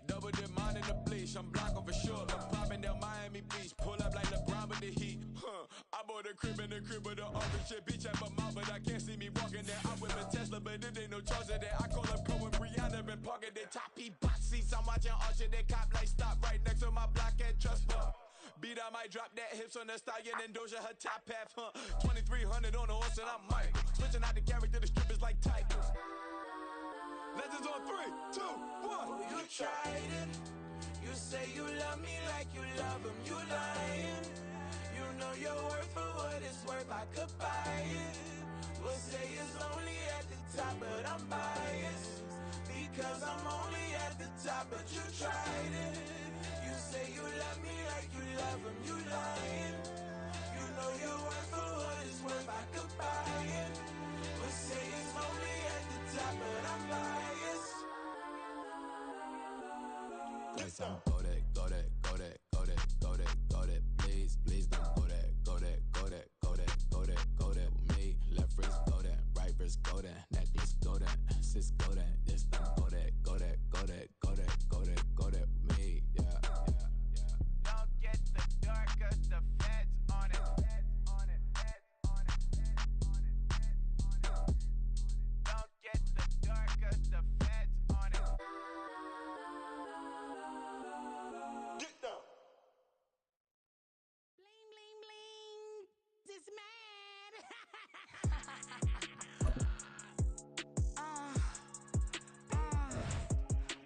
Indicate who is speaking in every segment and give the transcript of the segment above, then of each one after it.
Speaker 1: double the mine in the bleach. I'm blocking for sure. I'm popping down Miami Beach. Pull up like LeBron with the heat. I bought a crib in the crib with the office shit. Bitch at my mouth, but I can't see me walking there. I whip a Tesla, but it ain't no charge of that. I call up Pro and Brianna been parking their top P box seats. I'm watching Usher, they cop like stop right next to my block at Trust Bar. Beat, I might drop that hips on the stallion and Doja her top half, 2300 on the horse and I'm Mike. Switching out the character, the strippers like Tigers. Legends on 3, 2, 1.
Speaker 2: Oh, you tried it. You say you love me like you love him. You lying. You know your worth for what it's worth. I could buy it. We'll say it's only at the top, but I'm biased. Because I'm only at the top, but you tried it. You say you love me like you love him. You lying. You know your worth for what it's worth. I could buy it. We'll say it's only at the top, but I'm biased.
Speaker 1: Yes, I'm go that, go that, go that, go that, go that, go that. Please, please don't go that, go that, go that, go that, go that, go that with me. Left wrist go that, right wrist go that, necklace go that, sis go that, this don't go that, go that, go that, go that, go that, go that with me. Yeah, yeah, yeah.
Speaker 2: Don't get the dark 'cause the feds on it. Feds on it, feds on it, feds on it, feds on it. Don't get the dark 'cause the feds on it. Get down.
Speaker 3: Bling, bling, bling. This mad.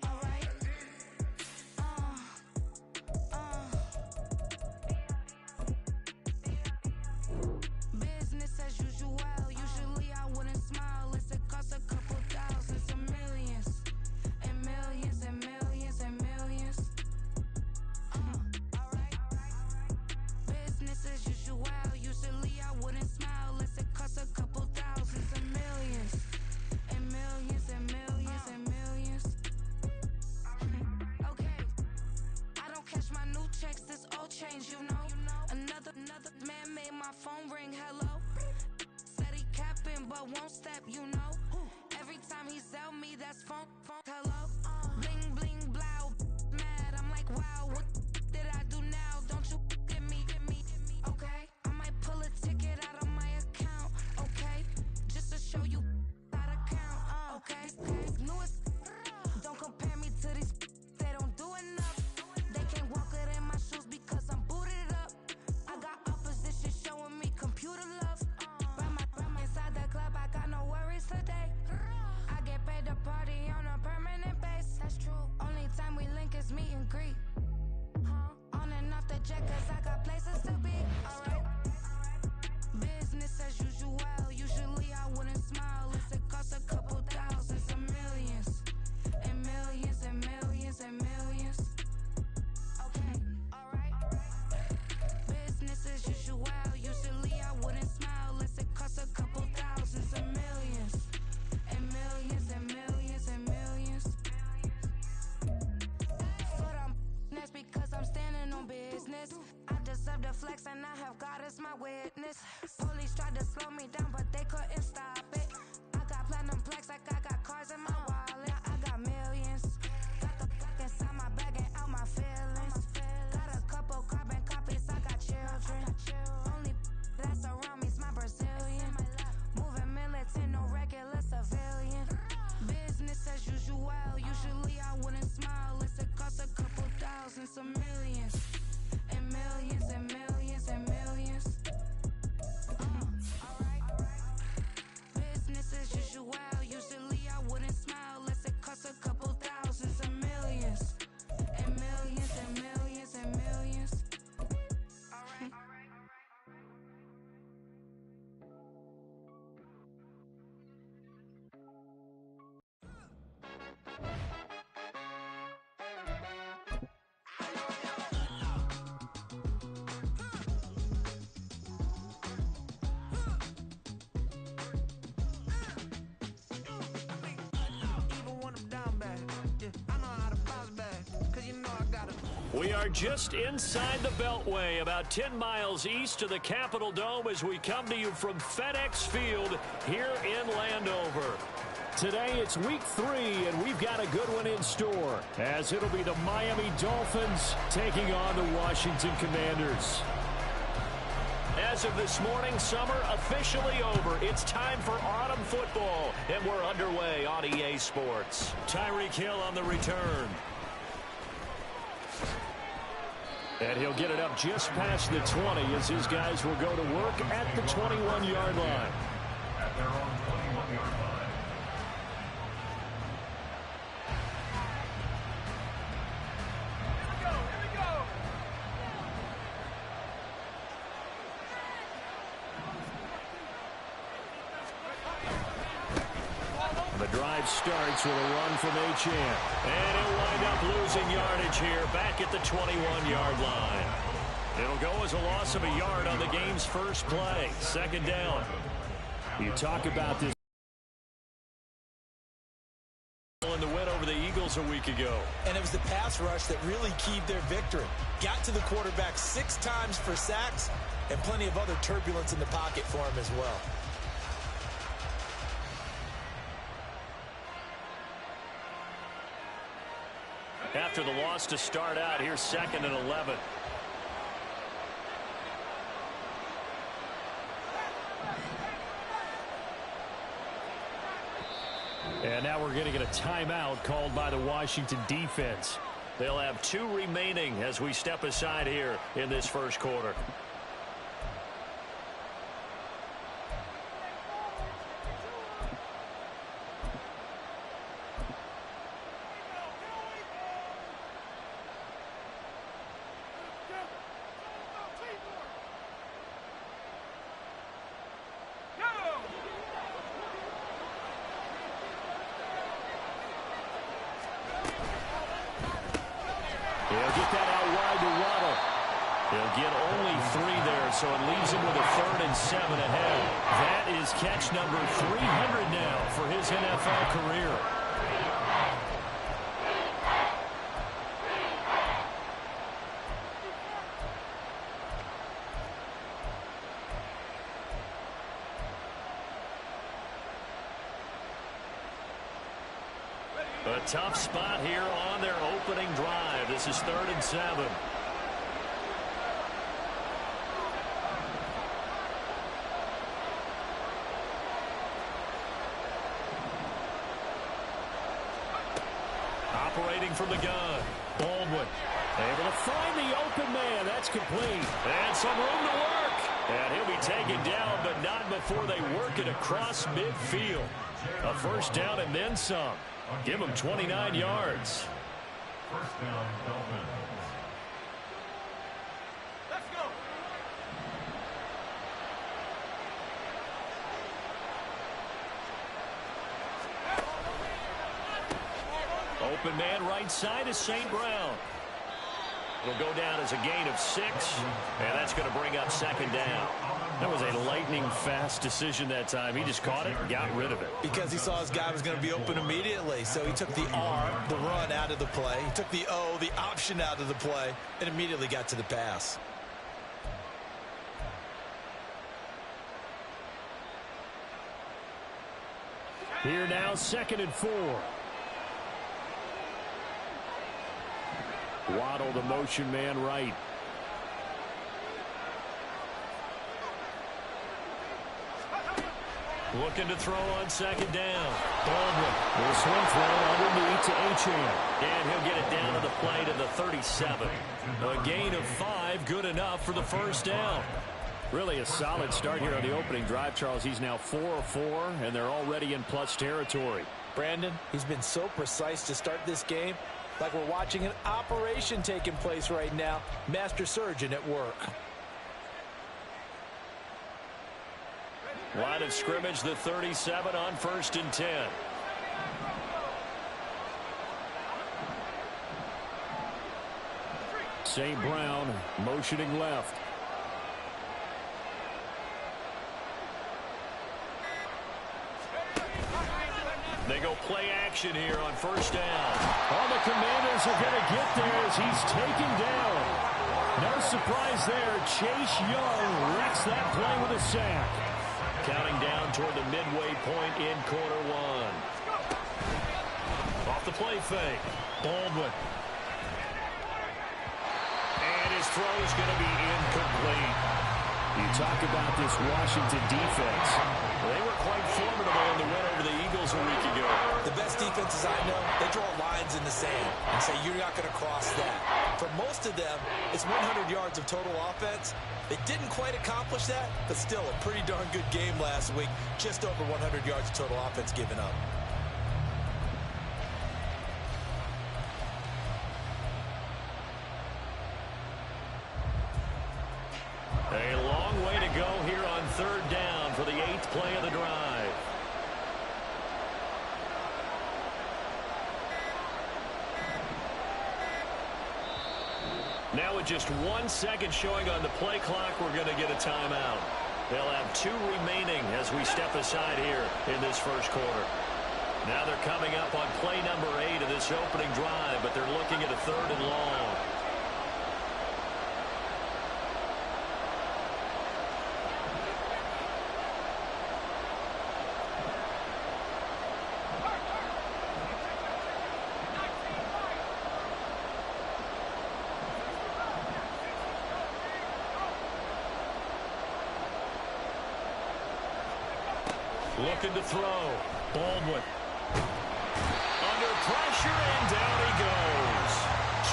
Speaker 3: Alright. Business as usual. Usually I wouldn't smile. It costs a couple thousands and millions. And millions and millions and millions. Alright. Business as usual. Usually I wouldn't smile. It costs a couple thousands and millions. And millions and millions and millions. Okay. I don't catch my new checks, this old change, you know. Another man made my phone ring, hello. Said he capping, but won't step, you know. Every time he sell me, that's phone, hello. Bling, bling, blow, mad. I'm like, wow, what did I do now? Don't you get me, okay? I might pull a ticket out of my account, okay? Just to show you how to count, okay? Newest, don't compare me to these, they don't do enough. They can't walk it in my shoes because I'm booted up. I got opposition showing me computer love. Ram inside the club, I got no worries today. I get paid to party on a permanent base. That's true. Only time we link is meet and greet. On and off the jet, 'cause I got places to be. Alright. Business as usual. Usually I wouldn't smile. It costs a couple thousands and millions. And millions and millions and millions. Okay, alright. Business as usual. Usually I wouldn't smile. It costs a couple thousands and millions. And millions and millions and millions. Foot on that's because I'm standing on business. I deserve the flex and I have God as my witness. Police tried to slow me down, but they couldn't stop it. I got platinum plaques like I got cars in my wallet. I got millions. Got the fuck inside my bag and out my feelings. Got a couple carbon copies, I got children. Only that's around me's my Brazilian. Moving militant, no regular civilian. Business as usual. Usually I wouldn't smile. It costs a couple thousands of millions. And millions and millions and millions. Alright. Business as usual. Usually I wouldn't smile. It costs a couple thousands of millions. And millions and millions and millions. Alright.
Speaker 2: Even when I'm down bad, yeah, I know how to bounce back. 'Cause you know I gotta.
Speaker 4: We are just inside the Beltway, about 10 miles east of the Capitol Dome as we come to you from FedEx Field here in Landover. Today it's week 3, and we've got a good one in store, as it'll be the Miami Dolphins taking on the Washington Commanders. As of this morning, summer officially over. It's time for autumn football, and we're underway on EA Sports. Tyreek Hill on the return. And he'll get it up just past the 20 as his guys will go to work at the 21-yard line.
Speaker 5: At their own 21-yard line.
Speaker 4: The drive starts with a run from Achane. And he'll wind up losing yardage here back at the 21-yard line. It'll go as a loss of a yard on the game's first play. Second down. You talk about this in the win over the Eagles a week ago.
Speaker 6: And it was the pass rush that really keyed their victory. Got to the quarterback 6 times for sacks and plenty of other turbulence in the pocket for him as well.
Speaker 4: After the loss to start out, here's 2nd and 11. And now we're going to get a timeout called by the Washington defense. They'll have 2 remaining as we step aside here in this first quarter. He'll get that out wide to Waddle. He'll get only 3 there, so it leaves him with a 3rd and 7 ahead. That is catch number 300 now for his NFL career. A tough spot here on their opening drive. This is 3rd and 7. Operating from the gun. Baldwin able to find the open man. That's complete. And some room to work. And he'll be taken down, but not before they work it across midfield. A first down and then some. Give him 29 yards.
Speaker 5: First down, Dolphins.
Speaker 2: Let's go.
Speaker 4: Open man right side is St. Brown. It'll go down as a gain of 6, and that's going to bring up 2nd down. That was a lightning-fast decision that time. He just caught it and got rid of it.
Speaker 6: Because he saw his guy was going to be open immediately. So he took the R, the run, out of the play. He took the O, the option, out of the play, and immediately got to the pass.
Speaker 4: Here now, 2nd and 4. Waddle, the motion man right. Looking to throw on 2nd down. Baldwin will swing throw underneath to Achane. And he'll get it down to the play to the 37. A gain of 5, good enough for the first down. Really a solid start here on the opening drive, Charles. He's now 4 of 4, and they're already in plus territory.
Speaker 6: Brandon, he's been so precise to start this game, like we're watching an operation taking place right now. Master surgeon at work.
Speaker 4: Line of scrimmage, the 37 on 1st and 10. St. Brown motioning left. They go play action here on 1st down. All the Commanders are going to get there as he's taken down. No surprise there. Chase Young wrecks that play with a sack. Counting down toward the midway point in quarter 1. off the play fake. Baldwin. And his throw is going to be incomplete. You talk about this Washington defense. They were quite formidable in the win over the Eagles a week ago.
Speaker 6: The best defenses I know, they draw lines in the sand and say you're not going to cross that. For most of them, it's 100 yards of total offense. They didn't quite accomplish that, but still a pretty darn good game last week. Just over 100 yards of total offense given up.
Speaker 4: A long way to go here on third down for the 8th play of the drive. Now with just 1 second showing on the play clock, we're going to get a timeout. They'll have 2 remaining as we step aside here in this first quarter. Now they're coming up on play number 8 of this opening drive, but they're looking at a 3rd and long. Looking to throw. Baldwin. Under pressure, and down he goes.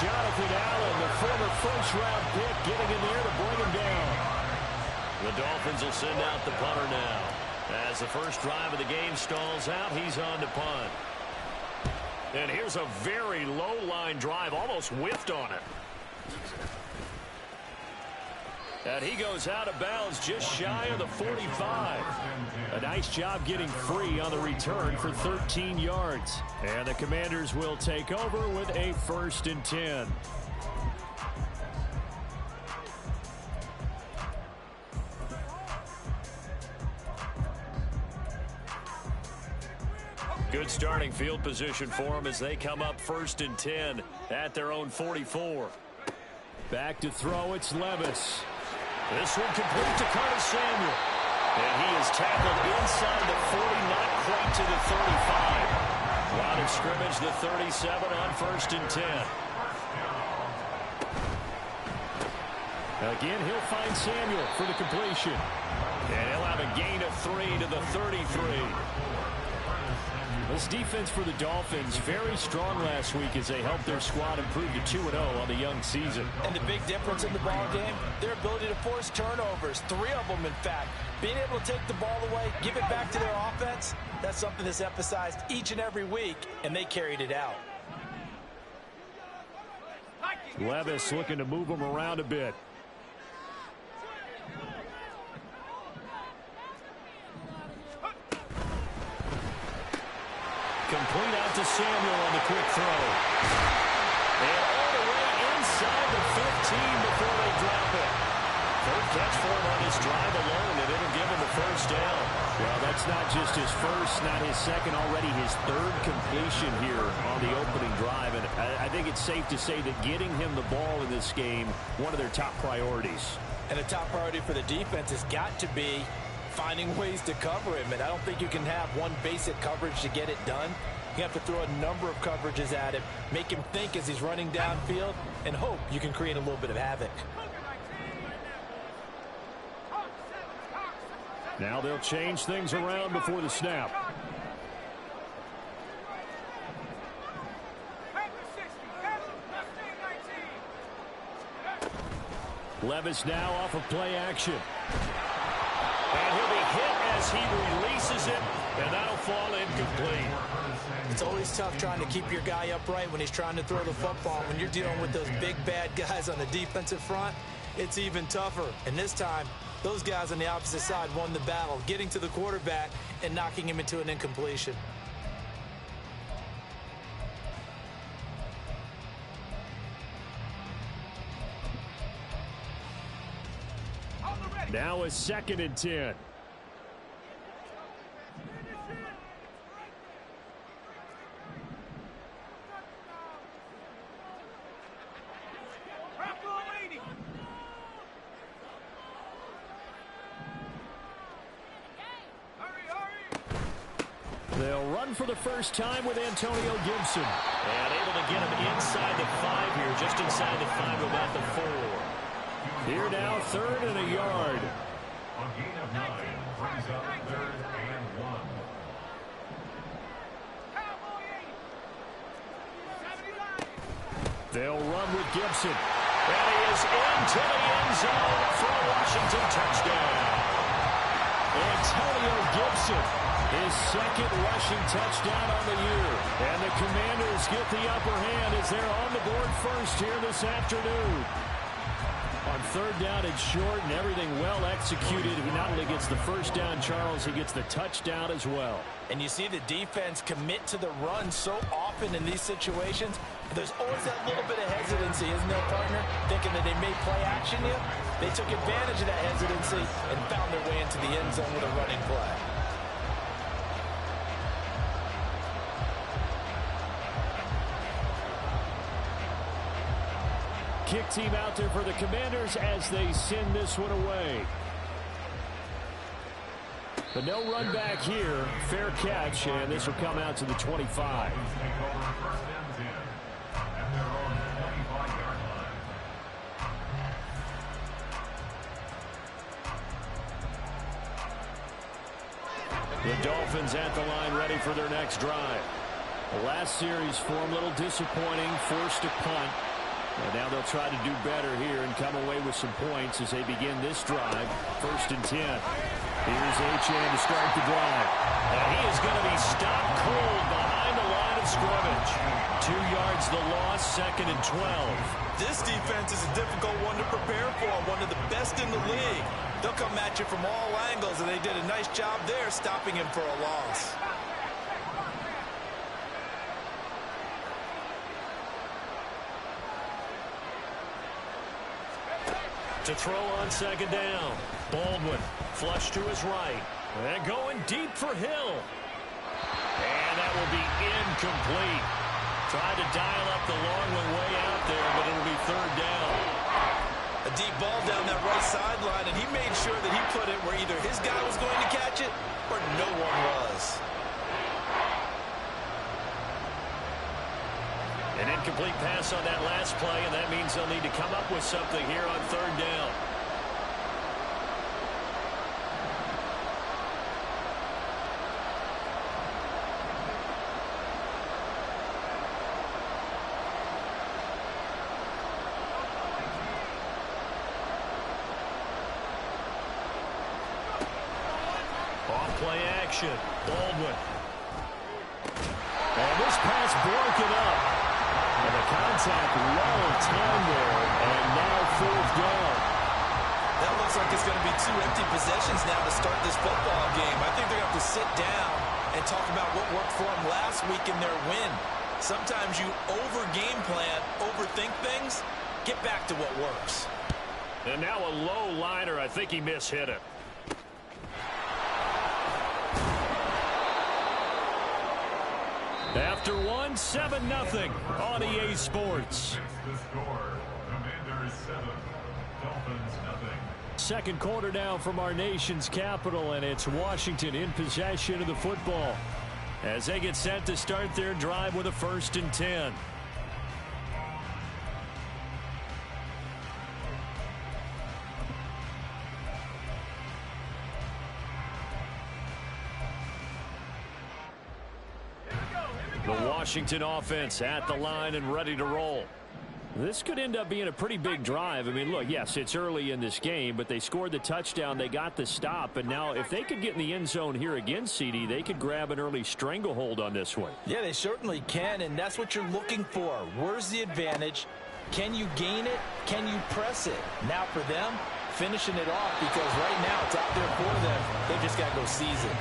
Speaker 4: Jonathan Allen, the former first-round pick, getting in there to bring him down. The Dolphins will send out the punter now. As the first drive of the game stalls out, he's on to punt. And here's a very low-line drive, almost whiffed on it. And he goes out of bounds just shy of the 45. A nice job getting free on the return for 13 yards. And the Commanders will take over with a 1st and 10. Good starting field position for them as they come up 1st and 10 at their own 44. Back to throw, it's Levis. This one complete to Curtis Samuel. And he is tackled inside the 40, not quite to the 35. Line of scrimmage, the 37 on 1st and 10. Again, he'll find Samuel for the completion. And he'll have a gain of 3 to the 33. This defense for the Dolphins, very strong last week as they helped their squad improve to 2-0 on the young season.
Speaker 6: And the big difference in the ball game, their ability to force turnovers, 3 of them in fact. Being able to take the ball away, give it back to their offense, that's something that's emphasized each and every week, and they carried it out.
Speaker 4: Levis looking to move him around a bit. Complete out to Samuel on the quick throw. And all the way inside the 15 before they drop it. 3rd catch for him on this drive alone, and it'll give him the 1st down. Well, that's not just his first, not his second, already his 3rd completion here on the opening drive. And I think it's safe to say that getting him the ball in this game, one of their top priorities.
Speaker 6: And the top priority for the defense has got to be finding ways to cover him, and I don't think you can have one basic coverage to get it done. You have to throw a number of coverages at him, make him think as he's running downfield, and hope you can create a little bit of havoc.
Speaker 4: Now they'll change things around before the snap. Levis now off of play action. And he'll be hit as he releases it, and that'll fall incomplete.
Speaker 6: It's always tough trying to keep your guy upright when he's trying to throw the football. When you're dealing with those big, bad guys on the defensive front, it's even tougher. And this time, those guys on the opposite side won the battle, getting to the quarterback and knocking him into an incompletion.
Speaker 4: Now a 2nd and 10. They'll They'll run for the first time with Antonio Gibson. And able to get him inside the 5 here, just inside the 5 about the 4. Here now, 3rd and a yard.
Speaker 5: A gain of 9 brings up 3rd and 1.
Speaker 4: They'll run with Gibson. And he is into the end zone for a Washington touchdown. Antonio Gibson, his 2nd rushing touchdown on the year. And the Commanders get the upper hand as they're on the board first here this afternoon. On 3rd down and short, and everything well executed. He not only gets the first down, Charles, he gets the touchdown as well.
Speaker 6: And you see the defense commit to the run so often in these situations. There's always that little bit of hesitancy, isn't there, partner? Thinking that they may play action you. They took advantage of that hesitancy and found their way into the end zone with a running play.
Speaker 4: Kick team out there for the Commanders as they send this one away. But no run back here. Fair catch, and this will come out to the 25. The Dolphins at the line, ready for their next drive. The last series for them, a little disappointing, forced to punt. And now they'll try to do better here and come away with some points as they begin this drive. 1st and 10. Here's Achane to start the drive. And he is going to be stopped cold behind the line of scrimmage. 2 yards the loss, 2nd and 12.
Speaker 6: This defense is a difficult one to prepare for, one of the best in the league. They'll come at you from all angles, and they did a nice job there stopping him for a loss.
Speaker 4: To throw on 2nd down. Baldwin flush to his right. And going deep for Hill. And that will be incomplete. Tried to dial up the long one way out there, but it'll be 3rd down.
Speaker 6: A deep ball down that right sideline, and he made sure that he put it where either his guy was going to catch it or no one was.
Speaker 4: An incomplete pass on that last play, and that means they'll need to come up with something here on 3rd down. Off-play action. Baldwin. And this pass broken up. And the contact well timed there, and now 4th down.
Speaker 6: That looks like it's going to be 2 empty possessions now to start this football game. I think they're going to have to sit down and talk about what worked for them last week in their win. Sometimes you over-game plan, overthink things. Get back to what works.
Speaker 4: And now a low liner. I think he mishit it. After 1, 7-0 on EA Sports.
Speaker 5: The score, Commanders 7, Dolphins 0.
Speaker 4: 2nd quarter now from our nation's capital, and it's Washington in possession of the football as they get set to start their drive with a 1st and 10. The Washington offense at the line and ready to roll. This could end up being a pretty big drive. I mean, look, yes, it's early in this game, but they scored the touchdown. They got the stop. And now if they could get in the end zone here again, CD, they could grab an early stranglehold on this one.
Speaker 6: Yeah, they certainly can, and that's what you're looking for. Where's the advantage? Can you gain it? Can you press it? Now for them, finishing it off, because right now it's out there for them. They've just got to go seize it.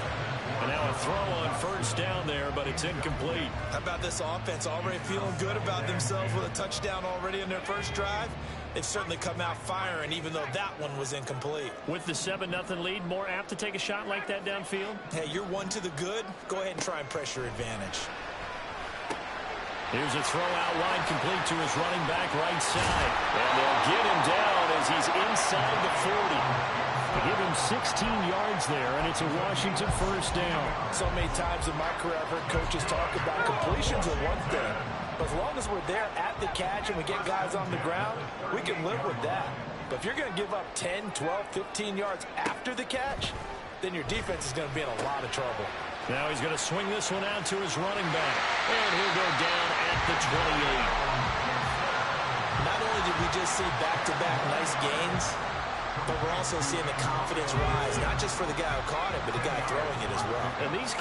Speaker 4: And now a throw on 1st down there, but it's incomplete.
Speaker 6: How about this offense already feeling good about themselves with a touchdown already in their first drive? They've certainly come out firing, even though that one was incomplete.
Speaker 4: With the 7-0 lead, more apt to take a shot like that downfield?
Speaker 6: Hey, you're one to the good. Go ahead and try and press your advantage.
Speaker 4: Here's a throw out wide, complete to his running back right side. And they'll get him down as he's inside the 40. They give him 16 yards there, and it's a Washington first down.
Speaker 6: So many times in my career I've heard coaches talk about completions are one thing. But as long as we're there at the catch and we get guys on the ground, we can live with that. But if you're going to give up 10, 12, 15 yards after the catch, then your defense is going to be in a lot of trouble.
Speaker 4: Now he's going to swing this one out to his running back. And he'll go down at the 28.
Speaker 6: Not only did we just see back-to-back nice gains, but we're also seeing the confidence rise, not just for the guy who caught it, but the guy throwing it as well.
Speaker 4: And these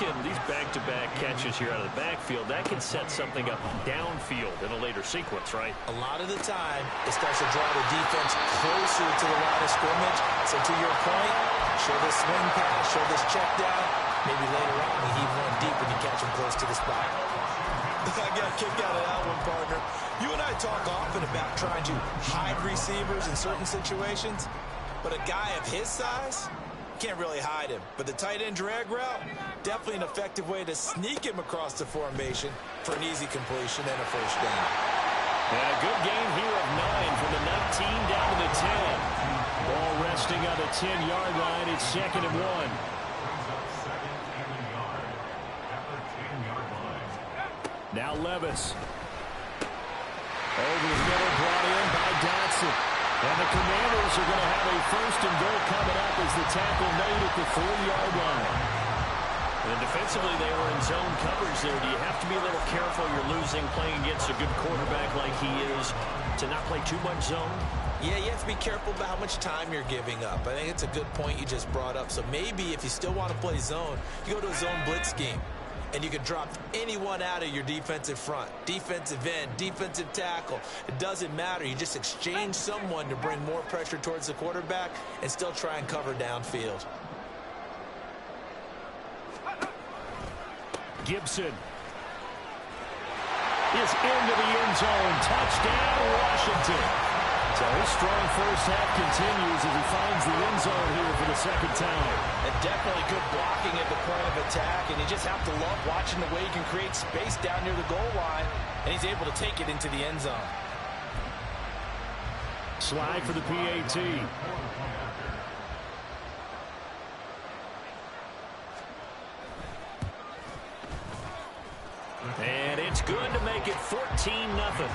Speaker 4: back-to-back catches here out of the backfield, that can set something up downfield in a later sequence, right?
Speaker 6: A lot of the time, it starts to draw the defense closer to the line of scrimmage. So to your point, show this swing pass, show this check down. Maybe later on, we heave one deep and you catch him close to the spot. I got a kick out of that one, partner. You and I talk often about trying to hide receivers in certain situations, but a guy of his size, can't really hide him. But the tight end drag route, definitely an effective way to sneak him across the formation for an easy completion and a first down.
Speaker 4: And a good gain here of 9 from the 19 down to the 10. Ball resting on the 10-yard line. It's 2nd and 1. Now Levis. Over the middle, brought in by Dotson. And the Commanders are going to have a 1st and goal coming up as the tackle made at the 4-yard line. And defensively, they were in zone coverage there. Do you have to be a little careful? You're losing, playing against a good quarterback like he is, to not play too much zone?
Speaker 6: Yeah, you have to be careful about how much time you're giving up. I think it's a good point you just brought up. So maybe if you still want to play zone, you go to a zone blitz scheme. And you can drop anyone out of your defensive front. Defensive end, defensive tackle. It doesn't matter. You just exchange someone to bring more pressure towards the quarterback and still try and cover downfield.
Speaker 4: Gibson is into the end zone. Touchdown, Washington. So his strong first half continues as he finds the end zone here for the 2nd time.
Speaker 7: And definitely good blocking at the point of attack, and you just have to love watching the way he can create space down near the goal line, and he's able to take it into the end zone.
Speaker 4: Slide for the PAT. And it's good to make it 14-0.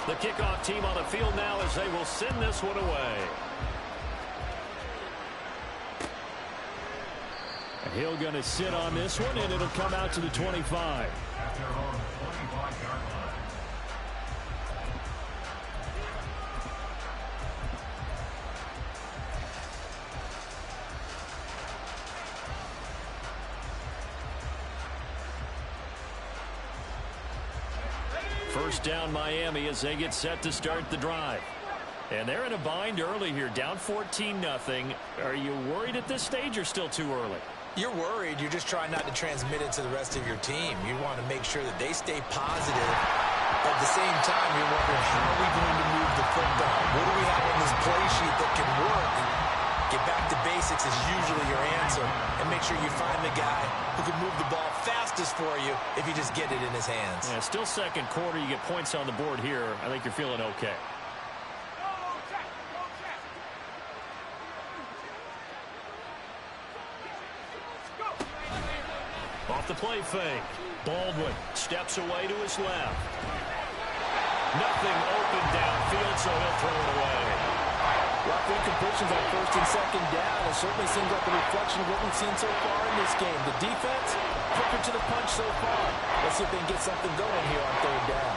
Speaker 4: The kickoff team on the field now as they will send this one away. Hill going to sit on this one, and it'll come out to the 25. First down Miami as they get set to start the drive. And they're in a bind early here, down 14-0. Are you worried at this stage or still too early?
Speaker 6: You're worried. You're just trying not to transmit it to the rest of your team. You want to make sure that they stay positive. At the same time, you're wondering, how are we going to move the football? What do we have on this play sheet that can work? Get back to basics is usually your answer. And make sure you find the guy who can move the ball fastest for you if you just get it in his hands.
Speaker 4: Yeah, still 2nd quarter. You get points on the board here. I think you're feeling okay. Off the play fake. Baldwin steps away to his left. Nothing open downfield, so he'll throw it away.
Speaker 7: Rough incompletions on 1st and 2nd down. It certainly seems like a reflection of what we've seen so far in this game. The defense, quicker to the punch so far. Let's see if they can get something going here on 3rd down.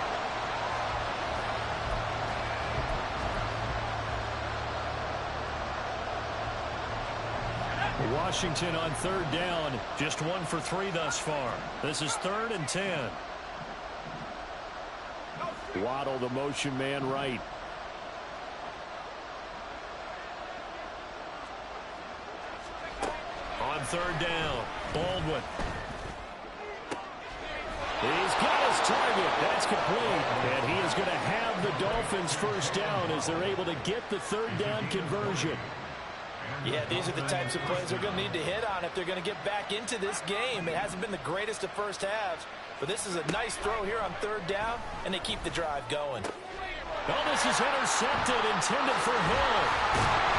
Speaker 4: Washington on 3rd down, just 1 for 3 thus far. This is 3rd and 10. Waddle, the motion man right. On 3rd down, Baldwin. He's got his target. That's complete. And he is going to have the Dolphins first down as they're able to get the third down conversion.
Speaker 7: Yeah, these are the types of plays they're going to need to hit on if they're going to get back into this game. It hasn't been the greatest of first halves, but this is a nice throw here on third down, and they keep the drive going.
Speaker 4: Oh, this is intercepted, intended for Hill.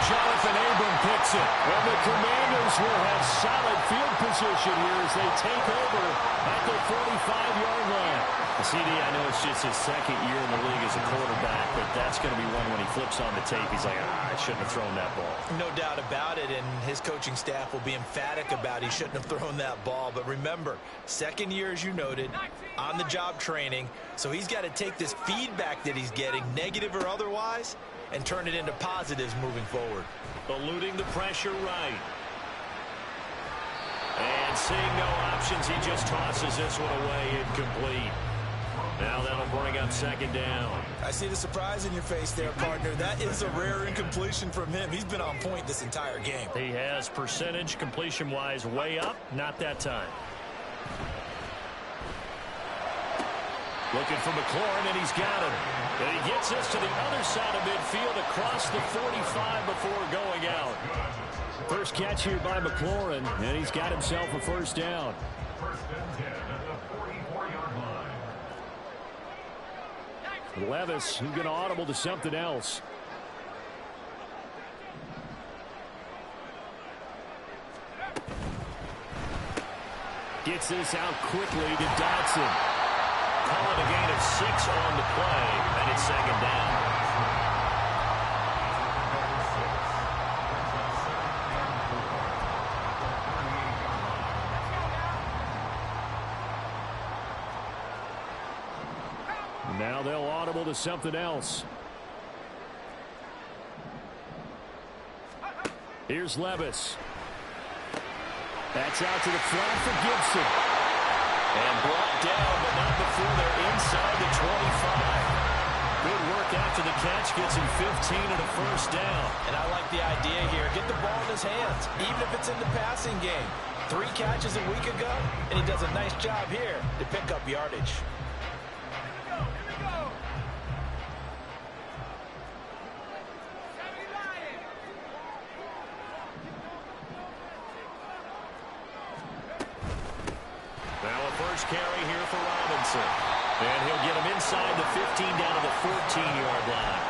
Speaker 4: Jonathan Abram picks it. And the Commanders will have solid field position here as they take over at the 45-yard line. CD, I know it's just his second year in the league as a quarterback, but that's going to be one when he flips on the tape. He's like, I shouldn't have thrown that ball.
Speaker 7: No doubt about it, and his coaching staff will be emphatic about he shouldn't have thrown that ball. But remember, second year, as you noted, on-the-job training, so he's got to take this feedback that he's getting, negative or otherwise, and turn it into positives moving forward.
Speaker 4: Eluding the pressure right. And seeing no options, he just tosses this one away incomplete. Now that'll bring up second down.
Speaker 6: I see the surprise in your face there, partner. That is a rare incompletion from him. He's been on point this entire game.
Speaker 4: He has percentage completion-wise way up. Not that time. Looking for McLaurin, and he's got him. And he gets us to the other side of midfield across the 45 before going out. First catch here by McLaurin, and he's got himself a first down.
Speaker 5: First and 10 at the 44-yard line.
Speaker 4: Levis, who's going to audible to something else. Gets this out quickly to Dotson. Call it a gain of 6 on the play, and it's second down. Now they'll audible to something else. Here's Levis. That's out to the flat for Gibson. And brought down, but not before they're inside the 25. Good work after the catch. Gets him 15 and a first down.
Speaker 7: And I like the idea here. Get the ball in his hands, even if it's in the passing game. 3 catches a week ago, and he does a nice job here to pick up yardage.
Speaker 4: Carry here for Robinson. And he'll get him inside the 15 down to the 14-yard line.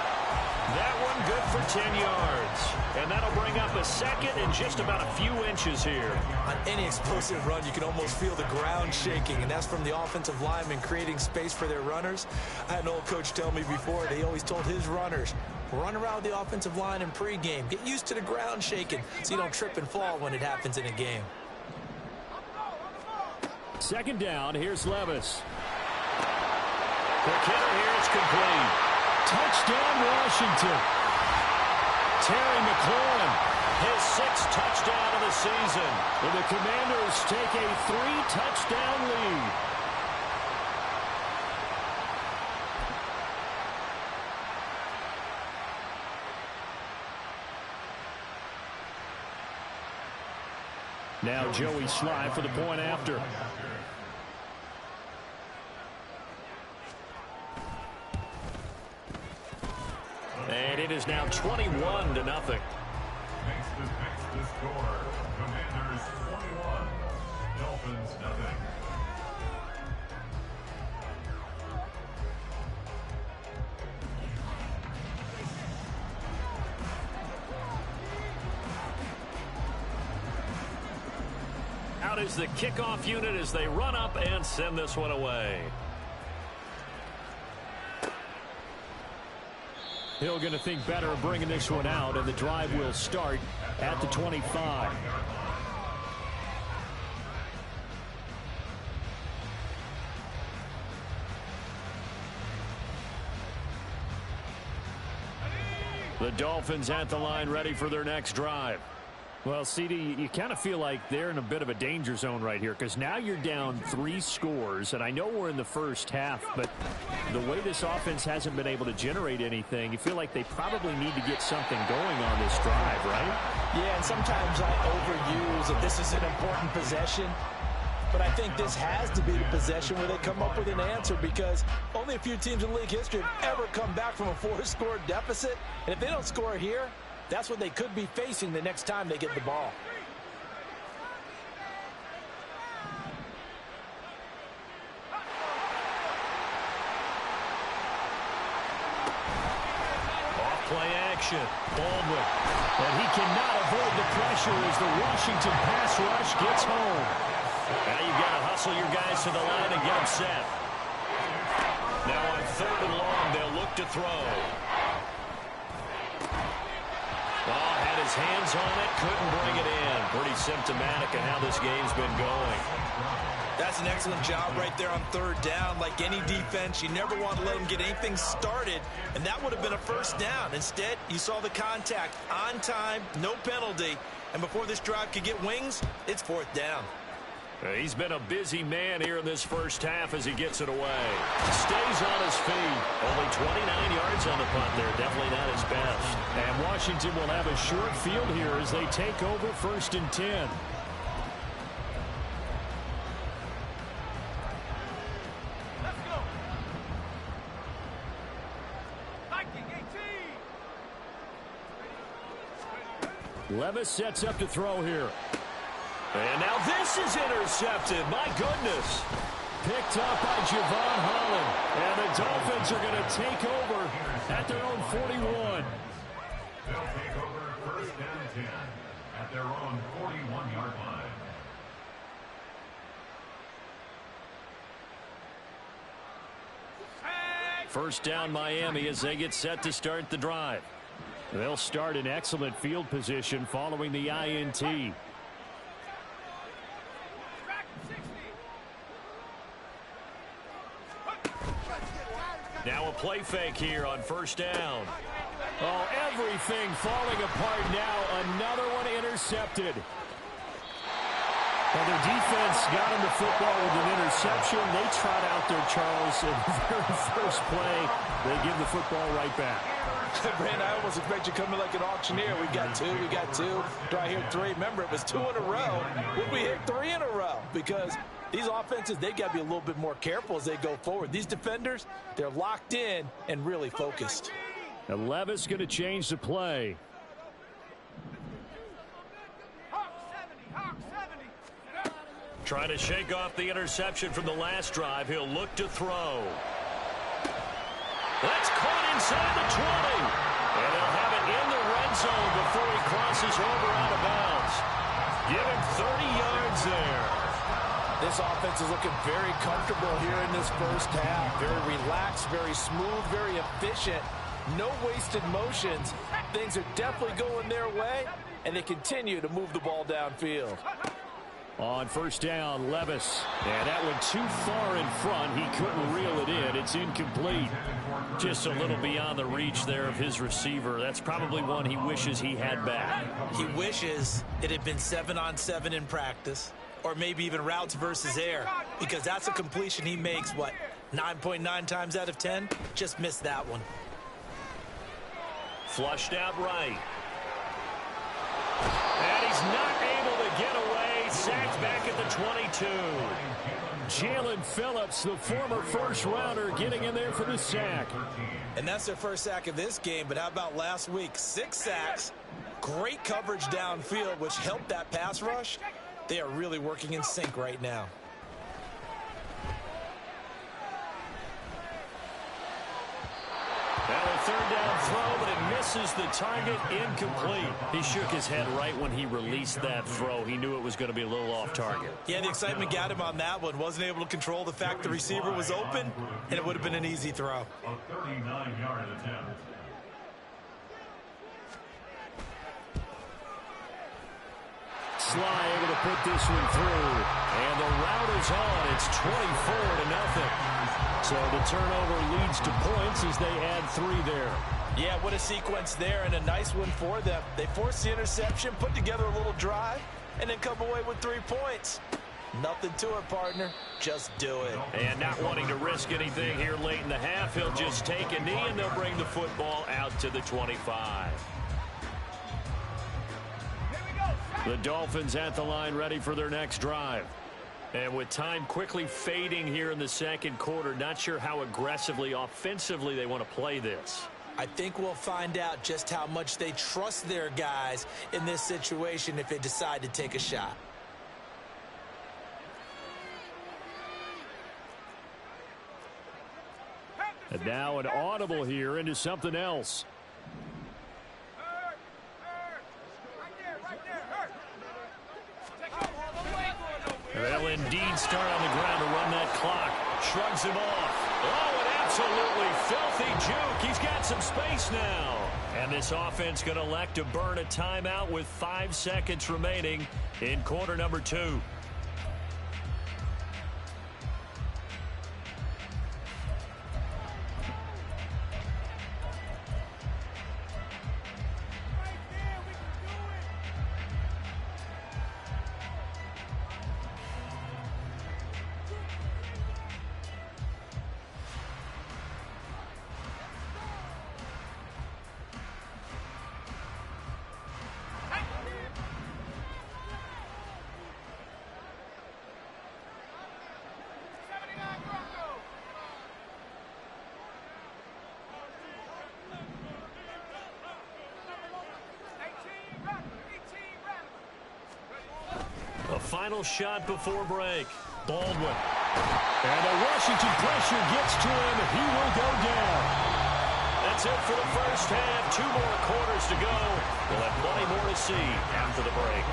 Speaker 4: That one good for 10 yards. And that'll bring up a second and just about a few inches here.
Speaker 6: On any explosive run, you can almost feel the ground shaking, and that's from the offensive linemen creating space for their runners. I had an old coach tell me before, they always told his runners, run around the offensive line in pregame. Get used to the ground shaking so you don't trip and fall when it happens in a game.
Speaker 4: Second down, here's Levis. The kicker here, it's complete. Touchdown, Washington. Terry McLaurin, his 6th touchdown of the season. And the Commanders take a 3-touchdown lead. Now Joey Sly for the point after. And it is now 21-0.
Speaker 5: Makes the score. Commanders 21, Dolphins nothing.
Speaker 4: Out is the kickoff unit as they run up and send this one away. Hill going to think better of bringing this one out, and the drive will start at the 25. The Dolphins at the line ready for their next drive. Well, CD, you kind of feel like they're in a bit of a danger zone right here because now you're down 3 scores, and I know we're in the first half, but the way this offense hasn't been able to generate anything, you feel like they probably need to get something going on this drive, right?
Speaker 7: Yeah, and sometimes I overuse that this is an important possession.
Speaker 6: But I think this has to be the possession where they come up with an answer, because only a few teams in league history have ever come back from a 4-score deficit. And if they don't score here, that's what they could be facing the next time they get the ball.
Speaker 4: Play action. Baldwin. And he cannot avoid the pressure as the Washington pass rush gets home. Now you've got to hustle your guys to the line and get them set. Now on 3rd and long, they'll look to throw. Oh, had his hands on it, couldn't bring it in. Pretty symptomatic of how this game's been going.
Speaker 6: That's an excellent job right there on 3rd down. Like any defense, you never want to let them get anything started, and that would have been a 1st down. Instead, you saw the contact on time, no penalty, and before this drive could get wings, it's 4th down.
Speaker 4: He's been a busy man here in this first half as he gets it away. Stays on his feet. Only 29 yards on the punt there. Definitely not his best. And Washington will have a short field here as they take over 1st and 10. Levis sets up to throw here. And now this is intercepted. My goodness. Picked up by Javon Holland. And the Dolphins are going to take over at their own 41.
Speaker 5: They'll take over 1st and 10 at their own 41-yard line.
Speaker 4: First down Miami as they get set to start the drive. They'll start in excellent field position following the INT. Now a play fake here on 1st down. Oh, everything falling apart now. Another one intercepted. Well, their defense got him the football with an interception. They trot out there, Charles, in the very first play. They give the football right back.
Speaker 6: Brandon, I almost expect you coming like an auctioneer. We got two. Do I hear 3? Remember, it was 2 in a row. Would we hit 3 in a row? Because these offenses, they got to be a little bit more careful as they go forward. These defenders, they're locked in and really focused.
Speaker 4: And Levis going to change the play. Trying to shake off the interception from the last drive. He'll look to throw. That's caught inside the 20. And they'll have it in the red zone before he crosses over out of bounds. Give him 30 yards there.
Speaker 6: This offense is looking very comfortable here in this first half. Very relaxed, very smooth, very efficient. No wasted motions. Things are definitely going their way, and they continue to move the ball downfield.
Speaker 4: On 1st down, Levis. And that went too far in front. He couldn't reel it in. It's incomplete. Just a little beyond the reach there of his receiver. That's probably one he wishes he had back.
Speaker 6: He wishes it had been 7-on-7 in practice, or maybe even routes versus air, because that's a completion he makes, 9.9 times out of 10? Just missed that one.
Speaker 4: Flushed out right. And he's not able to get away. Sacked back at the 22. Jalen Phillips, the former first-rounder, getting in there for the sack.
Speaker 6: And that's their first sack of this game, but how about last week? 6 sacks, great coverage downfield, which helped that pass rush. They are really working in sync right now.
Speaker 4: Now a 3rd down throw, but it misses the target. Incomplete. He shook his head right when he released that throw. He knew it was going to be a little off target.
Speaker 6: Yeah, the excitement got him on that one. Wasn't able to control the fact the receiver was open, and it would have been an easy throw.
Speaker 5: A 39-yard attempt.
Speaker 4: Sly able to put this one through. And the route is on. It's 24-0. So the turnover leads to points as they add 3 there.
Speaker 6: Yeah, what a sequence there, and a nice one for them. They forced the interception, put together a little drive, and then come away with 3 points. Nothing to it, partner. Just do it.
Speaker 4: And not wanting to risk anything here late in the half, he'll just take a knee, and they'll bring the football out to the 25. The Dolphins at the line ready for their next drive. And with time quickly fading here in the second quarter, not sure how aggressively, offensively they want to play this.
Speaker 6: I think we'll find out just how much they trust their guys in this situation if they decide to take a shot.
Speaker 4: And now an audible here into something else. They'll indeed start on the ground to run that clock. Shrugs him off. Oh, an absolutely filthy juke. He's got some space now. And this offense going to elect to burn a timeout with 5 seconds remaining in quarter number 2. Final shot before break. Baldwin. And the Washington pressure gets to him. He will go down. That's it for the first half. 2 more quarters to go. We'll have plenty more to see after the break.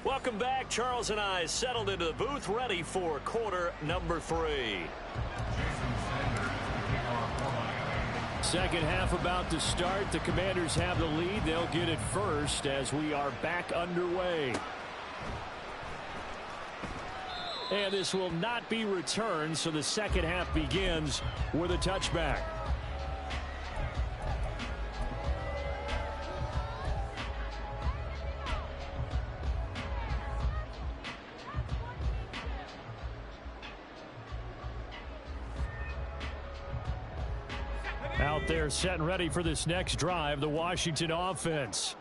Speaker 4: Welcome back. Charles and I settled into the booth, ready for quarter number 3. Second half about to start. The Commanders have the lead. They'll get it first as we are back underway. And this will not be returned, so the second half begins with a touchback. Out there set and ready for this next drive, the Washington offense.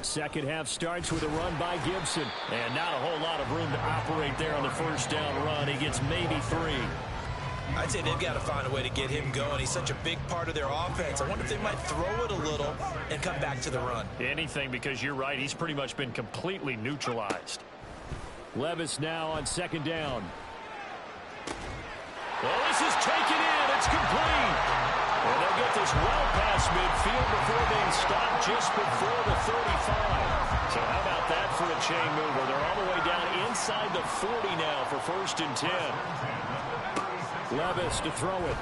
Speaker 4: Second half starts with a run by Gibson. And not a whole lot of room to operate there on the first down run. He gets maybe 3.
Speaker 6: I'd say they've got to find a way to get him going. He's such a big part of their offense. I wonder if they might throw it a little and come back to the run.
Speaker 4: Anything, because you're right. He's pretty much been completely neutralized. Levis now on second down. Well, this is taken in. It's complete. And they'll get this well past midfield before being stopped just before the 35. So how about that for a chain mover? They're all the way down inside the 40 now for 1st and 10. Levis to throw it.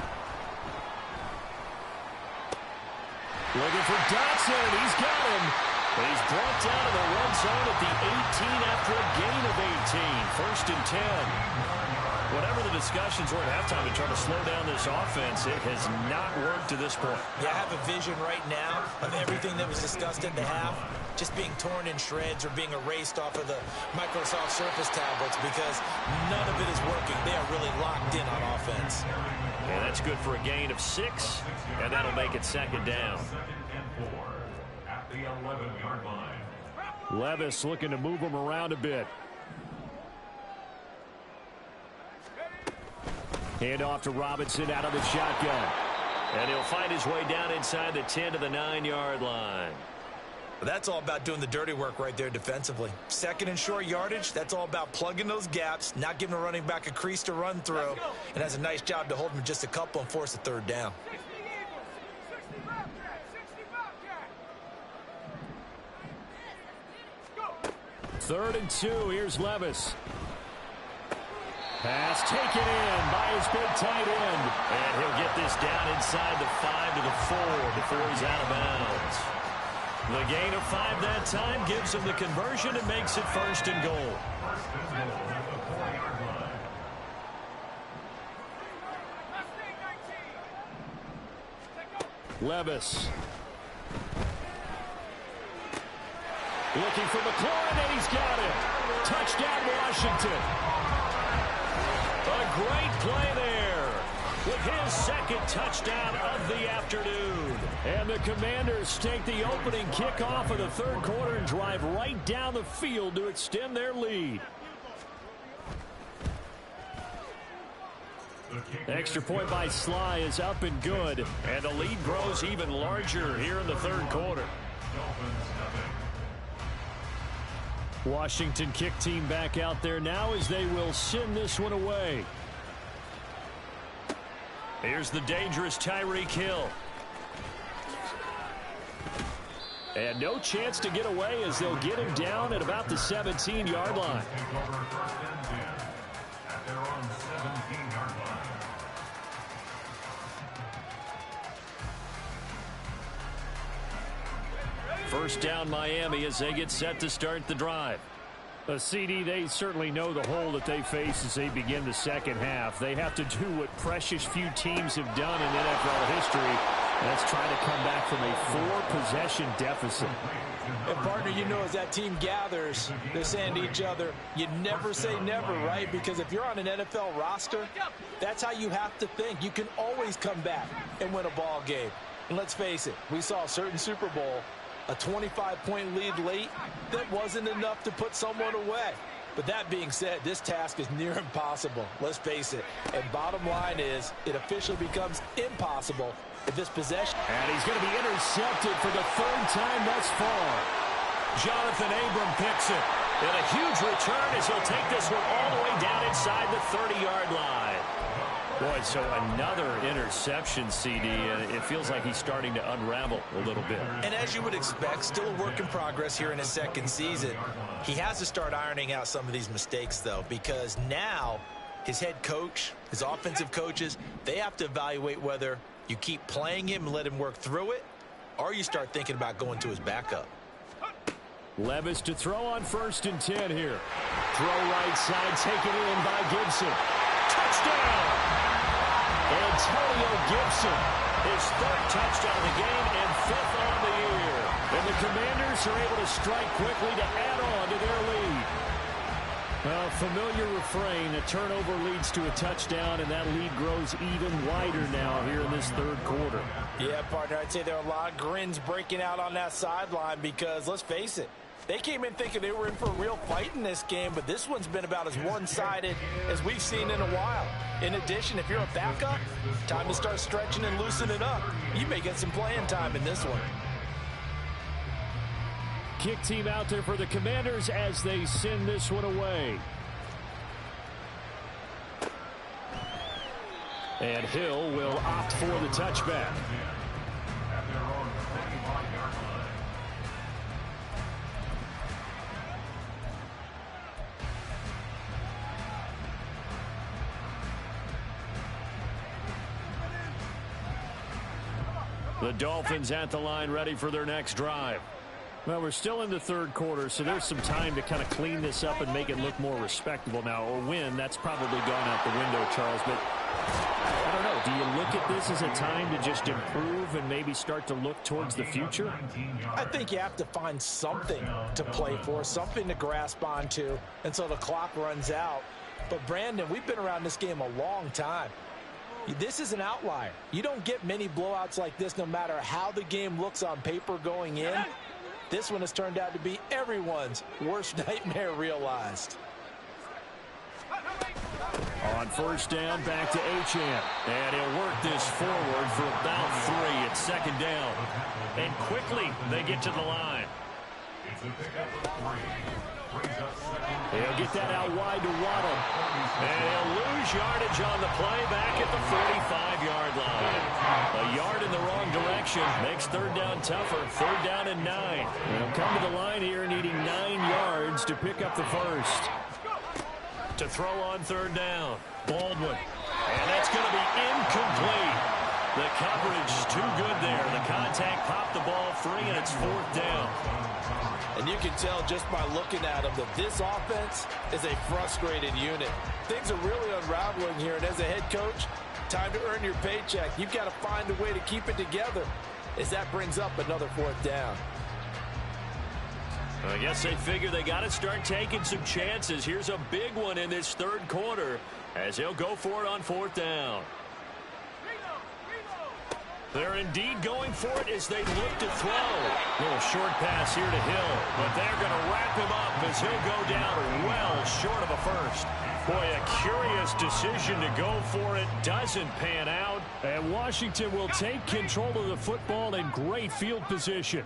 Speaker 4: Looking for Dotson. He's got him. He's brought down to the red zone at the 18 after a gain of 18. 1st and 10. Whatever the discussions were at halftime to try to slow down this offense, it has not worked to this point.
Speaker 6: Yeah, I have a vision right now of everything that was discussed at the half just being torn in shreds or being erased off of the Microsoft Surface tablets because none of it is working. They are really locked in on offense.
Speaker 4: And that's good for a gain of 6, and that'll make it second down.
Speaker 5: At the 11-yard line.
Speaker 4: Levis looking to move him around a bit. Hand off to Robinson out of the shotgun. And he'll find his way down inside the 10 to the 9-yard line.
Speaker 6: That's all about doing the dirty work right there defensively. Second and short yardage, that's all about plugging those gaps, not giving a running back a crease to run through, and has a nice job to hold him just a couple and force a 3rd down.
Speaker 4: Third and 2. Here's Levis. Pass taken in by his big tight end. And he'll get this down inside the 5 to the 4 before he's out of bounds. The gain of 5 that time gives him the conversion and makes it 1st and goal.
Speaker 5: First and goal at the 40-yard line.
Speaker 4: Levis. Looking for McLaurin, and he's got him. Touchdown, Washington. A great play there with his 2nd touchdown of the afternoon. And the Commanders take the opening kickoff of the 3rd quarter and drive right down the field to extend their lead. Extra point by Sly is up and good, and the lead grows even larger here in the 3rd quarter. Washington kick team back out there now as they will send this one away. Here's the dangerous Tyreek Hill. And no chance to get away as they'll get him down at about the 17-yard line.
Speaker 5: At their own 17-yard line.
Speaker 4: First down Miami as they get set to start the drive. A CD, they certainly know the hole that they face as they begin the 2nd half. They have to do what precious few teams have done in NFL history. That's trying to come back from a 4-possession deficit.
Speaker 7: And partner, you know, as that team gathers, they're saying to each other, you never say never, right? Because if you're on an NFL roster, that's how you have to think. You can always come back and win a ball game. And let's face it, we saw a certain Super Bowl, a 25-point lead late, that wasn't enough to put someone away. But that being said, this task is near impossible. Let's face it. And bottom line is, it officially becomes impossible if this possession...
Speaker 4: And he's going to be intercepted for the 3rd time thus far. Jonathan Abram picks it. And a huge return as he'll take this one all the way down inside the 30-yard line. Boy, so another interception, CD, and it feels like he's starting to unravel a little bit.
Speaker 6: And as you would expect, still a work in progress here in his 2nd season. He has to start ironing out some of these mistakes, though, because now his head coach, his offensive coaches, they have to evaluate whether you keep playing him and let him work through it, or you start thinking about going to his backup.
Speaker 4: Levis to throw on 1st and 10 here. Throw right side, taken in by Gibson. Touchdown! Antonio Gibson, his 3rd touchdown of the game and 5th on the year. And the Commanders are able to strike quickly to add on to their lead. A familiar refrain, a turnover leads to a touchdown, and that lead grows even wider now here in this 3rd quarter.
Speaker 7: Yeah, partner, I'd say there are a lot of grins breaking out on that sideline because, let's face it, they came in thinking they were in for a real fight in this game, but this one's been about as one-sided as we've seen in a while. In addition, if you're a backup, time to start stretching and loosening up. You may get some playing time in this one.
Speaker 4: Kick team out there for the Commanders as they send this one away. And Hill will opt for the touchback.
Speaker 5: At their own 25-yard line.
Speaker 4: The Dolphins at the line ready for their next drive. Well, we're still in the 3rd quarter, so there's some time to kind of clean this up and make it look more respectable now. Or win, that's probably gone out the window, Charles. But I don't know. Do you look at this as a time to just improve and maybe start to look towards the future?
Speaker 7: I think you have to find something to play for, something to grasp onto until the clock runs out. But, Brandon, we've been around this game a long time. This is an outlier. You don't get many blowouts like this no matter how the game looks on paper going in. This one has turned out to be everyone's worst nightmare realized.
Speaker 4: On 1st down, back to Achane. And he'll work this forward for about 3 at 2nd down. And quickly, they get to the line.
Speaker 5: It's a pickup of 3.
Speaker 4: He'll get that out wide to Waddle. And he'll lose yardage on the play back at the 45-yard line. A yard in the wrong direction makes 3rd down tougher. 3rd down and 9. They'll come to the line here needing 9 yards to pick up the 1st. To throw on 3rd down, Baldwin. And that's going to be incomplete. The coverage too good there. The contact popped the ball free, and it's 4th down.
Speaker 7: And you can tell just by looking at them that this offense is a frustrated unit. Things are really unraveling here, and as a head coach, time to earn your paycheck. You've got to find a way to keep it together as that brings up another 4th down.
Speaker 4: I guess they figure they got to start taking some chances. Here's a big one in this 3rd quarter as he'll go for it on 4th down. They're indeed going for it as they look to throw. Little short pass here to Hill, but they're going to wrap him up as he'll go down well short of a first. Boy, a curious decision to go for it. Doesn't pan out.
Speaker 8: And Washington will take control of the football in great field position.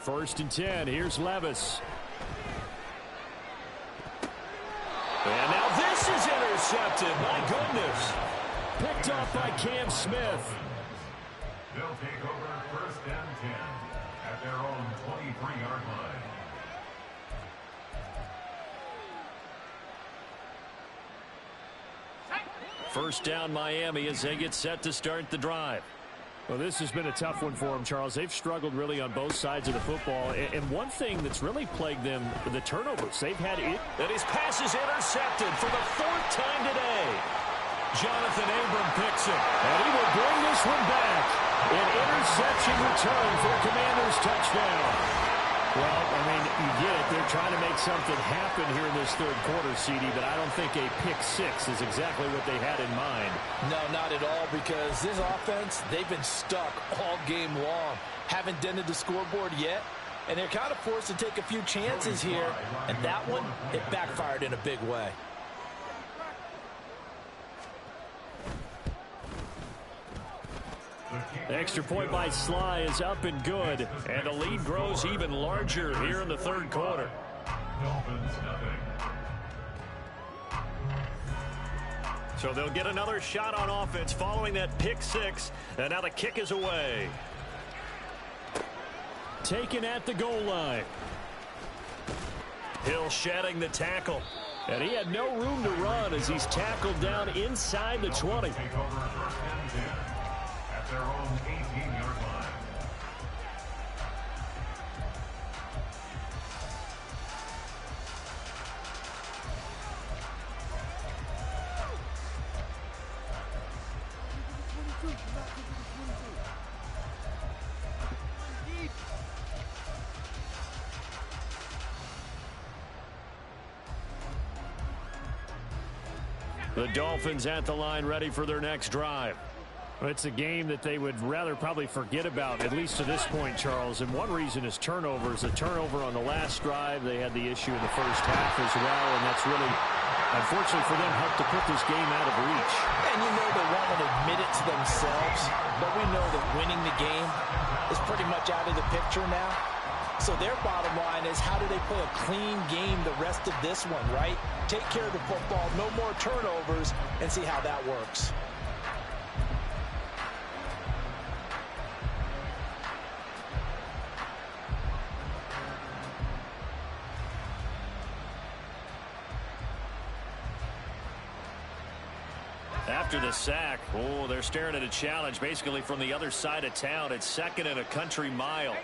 Speaker 8: 1st and 10. Here's Levis.
Speaker 4: And now this is intercepted. My goodness.
Speaker 8: Picked off by Cam Smith.
Speaker 5: They'll take over 1st and 10 at their own 23-yard line.
Speaker 4: First down Miami as they get set to start the drive.
Speaker 8: Well, this has been a tough one for them, Charles. They've struggled really on both sides of the football. And one thing that's really plagued them, the turnovers. They've had it.
Speaker 4: And his pass is intercepted for the 4th time today. Jonathan Abram picks it.
Speaker 8: And he will bring this one back. An interception return for a Commanders touchdown. Well, I mean, you get it. They're trying to make something happen here in this 3rd quarter, CD, but I don't think a pick 6 is exactly what they had in mind.
Speaker 7: No, not at all, because this offense, they've been stuck all game long. Haven't dented the scoreboard yet, and they're kind of forced to take a few chances here, and that one, it backfired in a big way.
Speaker 4: The extra point by Sly is up and good, and the lead grows even larger here in the 3rd quarter.
Speaker 5: Dolphins nothing.
Speaker 4: So they'll get another shot on offense following that pick 6, and now the kick is away.
Speaker 8: Taken at the goal line.
Speaker 4: Hill shedding the tackle.
Speaker 8: And he had no room to run as he's tackled down inside the 20.
Speaker 5: Take over 1st and 10 at their own 18-yard line.
Speaker 4: The Dolphins at the line ready for their next drive.
Speaker 8: It's a game that they would rather probably forget about, at least to this point, Charles. And one reason is turnovers. A turnover on the last drive. They had the issue in the first half as well, and that's really, unfortunately for them, helped to put this game out of reach.
Speaker 7: And you know they won't admit it to themselves, but we know that winning the game is pretty much out of the picture now. So their bottom line is, how do they play a clean game the rest of this one, right? Take care of the football, no more turnovers, and see how that works.
Speaker 4: After the sack, oh, they're staring at a challenge basically from the other side of town. It's 2nd and a country mile.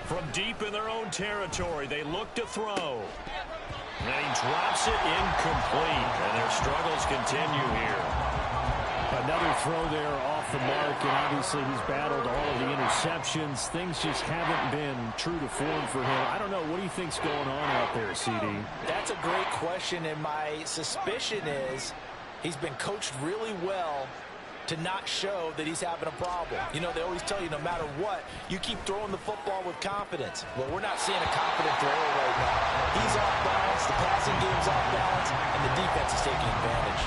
Speaker 4: From deep in their own territory, they look to throw. And he drops it incomplete, and their struggles continue here.
Speaker 8: Another throw there off the mark, and obviously he's battled all of the interceptions. Things just haven't been true to form for him. I don't know. What do you think's going on out there, CD?
Speaker 7: That's a great question, and my suspicion is he's been coached really well to not show that he's having a problem. You know, they always tell you no matter what, you keep throwing the football with confidence. Well, we're not seeing a confident thrower right now. He's off balance, the passing game's off balance, and the defense is taking advantage.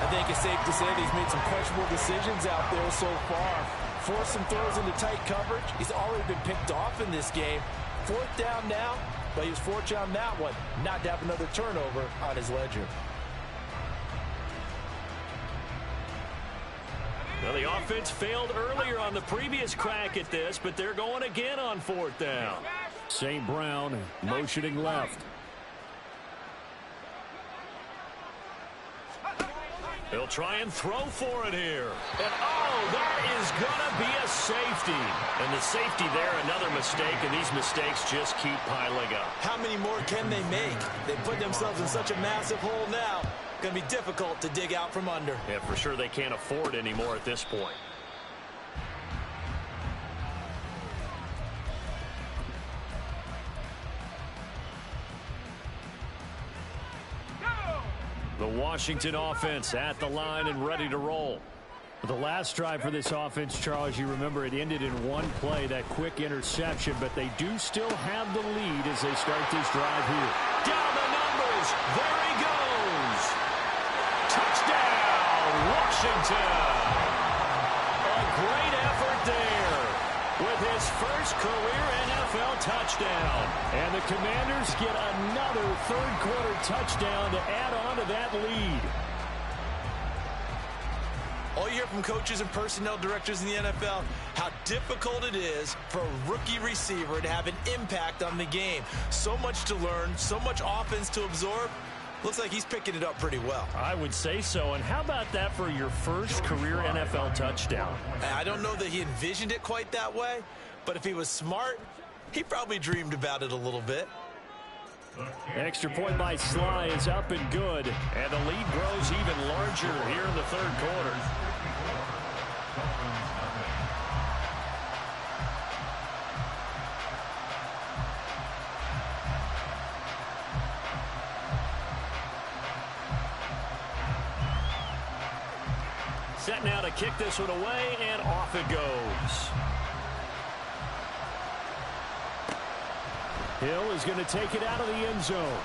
Speaker 7: I think it's safe to say that he's made some questionable decisions out there so far. Forced some throws into tight coverage. He's already been picked off in this game. 4th down now, but he was fortunate on that one not to have another turnover on his ledger.
Speaker 4: Well, the offense failed earlier on the previous crack at this, but they're going again on 4th down.
Speaker 8: St. Brown motioning left.
Speaker 4: He'll try and throw for it here. And, oh, that is going to be a safety. And the safety there, another mistake, and these mistakes just keep piling up.
Speaker 6: How many more can they make? They put themselves in such a massive hole now. Going to be difficult to dig out from under.
Speaker 4: Yeah, for sure they can't afford anymore at this point. The Washington offense at the line and ready to roll.
Speaker 8: The last drive for this offense, Charles, you remember it ended in one play, that quick interception, but they do still have the lead as they start this drive here.
Speaker 4: Down the numbers. There he goes. Touchdown, Washington. A great effort there with his first career NFL touchdown.
Speaker 8: And the Commanders get another third-quarter touchdown to add on to that lead.
Speaker 6: All you hear from coaches and personnel directors in the NFL, how difficult it is for a rookie receiver to have an impact on the game. So much to learn, so much offense to absorb. Looks like he's picking it up pretty well.
Speaker 8: I would say so. And how about that for your first career NFL touchdown?
Speaker 6: I don't know that he envisioned it quite that way, but if he was smart, he probably dreamed about it a little bit.
Speaker 8: Extra point by Sly is up and good.
Speaker 4: And the lead grows even larger here in the third quarter. Set now to kick this one away, and off it goes.
Speaker 8: Hill is going to take it out of the end zone.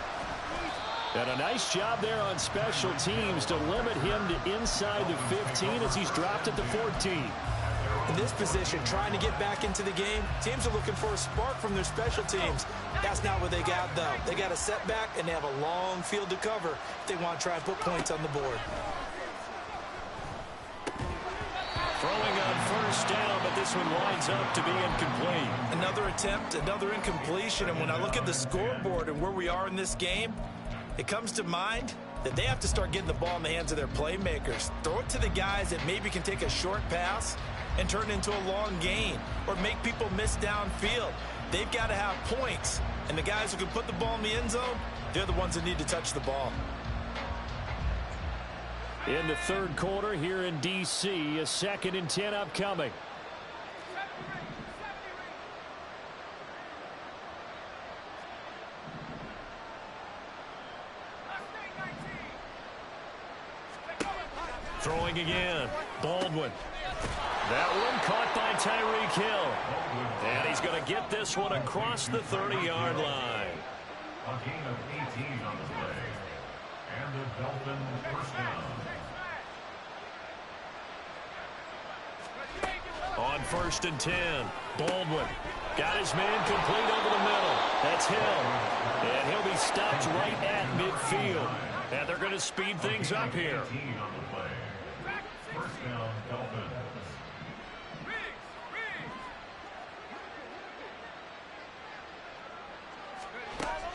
Speaker 8: And a nice job there on special teams to limit him to inside the 15 as he's dropped at the 14.
Speaker 6: In this position, trying to get back into the game, teams are looking for a spark from their special teams. That's not what they got, though. They got a setback, and they have a long field to cover if they want to try and put points on the board.
Speaker 4: Throwing on first down, but this one winds up to be incomplete.
Speaker 6: Another attempt, another incompletion, and when I look at the scoreboard and where we are in this game, it comes to mind that they have to start getting the ball in the hands of their playmakers. Throw it to the guys that maybe can take a short pass and turn it into a long gain or make people miss downfield. They've got to have points, and the guys who can put the ball in the end zone, they're the ones that need to touch the ball.
Speaker 8: In the third quarter here in D.C., a 2nd and 10 upcoming.
Speaker 4: Throwing again. Baldwin. That one caught by Tyreek Hill. And he's going to get this one across the 30-yard line.
Speaker 5: A gain of 18 on the play. And the Dolphins first down.
Speaker 4: On 1st and 10, Baldwin got his man complete over the middle. That's Hill. And he'll be stopped right at midfield. And they're going to speed things up here.
Speaker 5: 18 on the play. First down, Dolphins.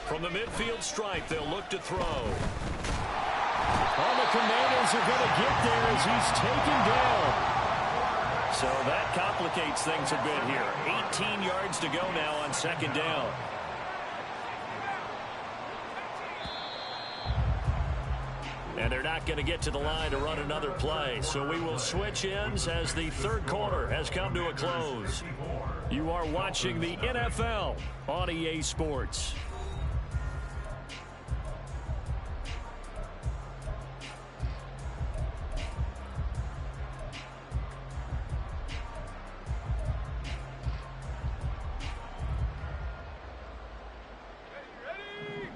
Speaker 4: From the midfield stripe, they'll look to throw.
Speaker 8: All the Commanders are going to get there as he's taken down.
Speaker 4: So that complicates things a bit here. 18 yards to go now on 2nd down. And they're not going to get to the line to run another play. So we will switch ends as the third quarter has come to a close. You are watching the NFL on EA Sports.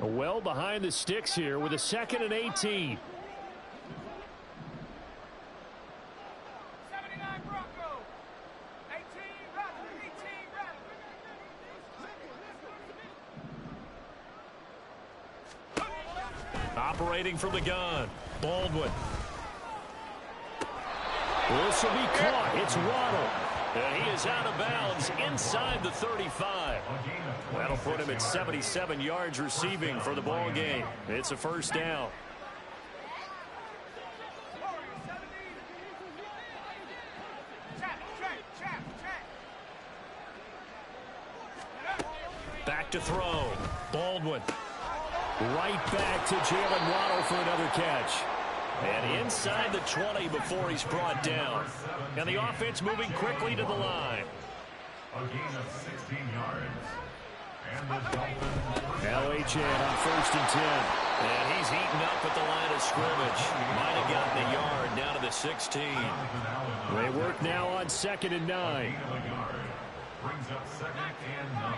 Speaker 8: Well behind the sticks here with a 2nd and 18.
Speaker 4: Operating from the gun, Baldwin.
Speaker 8: This will be caught. It's Waddle.
Speaker 4: And he is out of bounds inside the 35. That'll put him at 77 yards receiving for the ball game. It's a first down. to throw. Baldwin. Right back to Jalen Waddle for another catch. And inside the 20 before he's brought down. And the offense moving quickly to the line.
Speaker 5: A gain of 16 yards. And the Dolphins.
Speaker 4: Now Achane on 1st and 10. And he's eaten up at the line of scrimmage. Might have gotten a yard down to the 16. They work now on 2nd and 9.
Speaker 5: Brings up 2nd and 9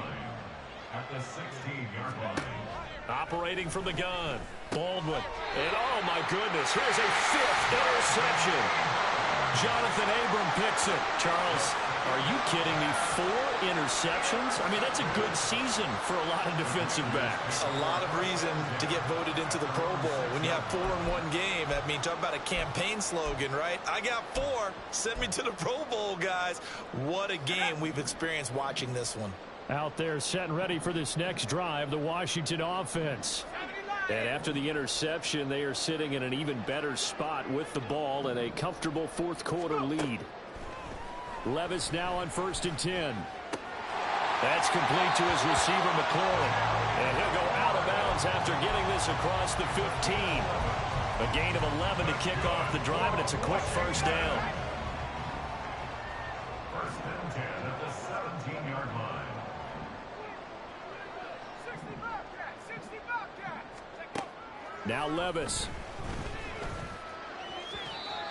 Speaker 5: at the 16-yard line.
Speaker 4: Operating from the gun. Baldwin. And oh my goodness, here's a 5th interception. Jonathan Abram picks it. Charles, are you kidding me? 4 interceptions? I mean, that's a good season for a lot of defensive backs.
Speaker 6: A lot of reason to get voted into the Pro Bowl. When you have 4 in one game, I mean, talk about a campaign slogan, right? I got 4. Send me to the Pro Bowl, guys. What a game we've experienced watching this one.
Speaker 4: Out there set and ready for this next drive, the Washington offense. And after the interception, they are sitting in an even better spot with the ball and a comfortable 4th quarter lead. Levis now on 1st and 10. That's complete to his receiver, McLaurin. And he'll go out of bounds after getting this across the 15. A gain of 11 to kick off the drive, and it's a quick first down.
Speaker 5: 1st and 10 at the 17-yard line.
Speaker 4: Now Levis.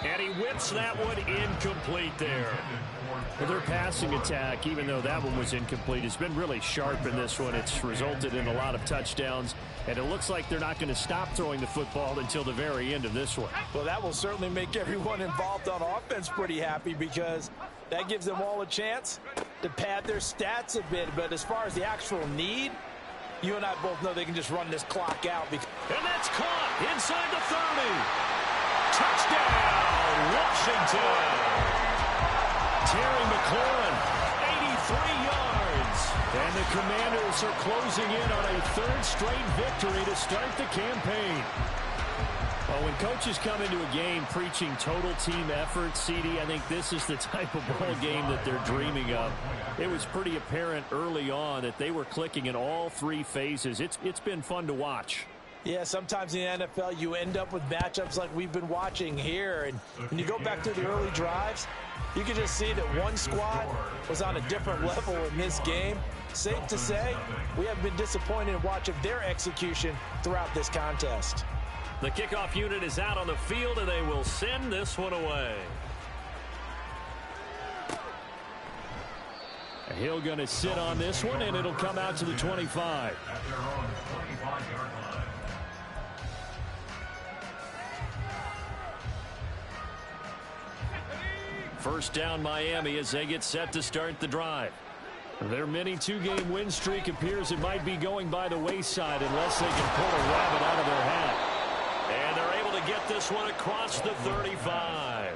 Speaker 4: And he whips that one incomplete there. Well, their passing attack, even though that one was incomplete, has been really sharp in this one. It's resulted in a lot of touchdowns, and it looks like they're not going to stop throwing the football until the very end of this one.
Speaker 7: Well, that will certainly make everyone involved on offense pretty happy because that gives them all a chance to pad their stats a bit. But as far as the actual need, you and I both know they can just run this clock out.
Speaker 4: And that's caught inside the 30. Touchdown, Washington. Terry McLaurin, 83 yards. And the Commanders are closing in on a 3rd straight victory to start the campaign. Well, when coaches come into a game preaching total team effort, CD, I think this is the type of ball game that they're dreaming of. It was pretty apparent early on that they were clicking in all 3 phases. It's been fun to watch.
Speaker 7: Yeah, sometimes in the NFL you end up with matchups like we've been watching here. And when you go back to the early drives, you can just see that one squad was on a different level in this game. Safe to say, we have been disappointed in watching their execution throughout this contest.
Speaker 4: The kickoff unit is out on the field, and they will send this one away. Hill going to sit on this one, and it'll come out to the 25.
Speaker 5: At their own 25-yard line.
Speaker 4: First down Miami as they get set to start the drive. Their mini 2-game win streak appears it might be going by the wayside unless they can pull a rabbit out of their hat. And they're able to get this one across the 35.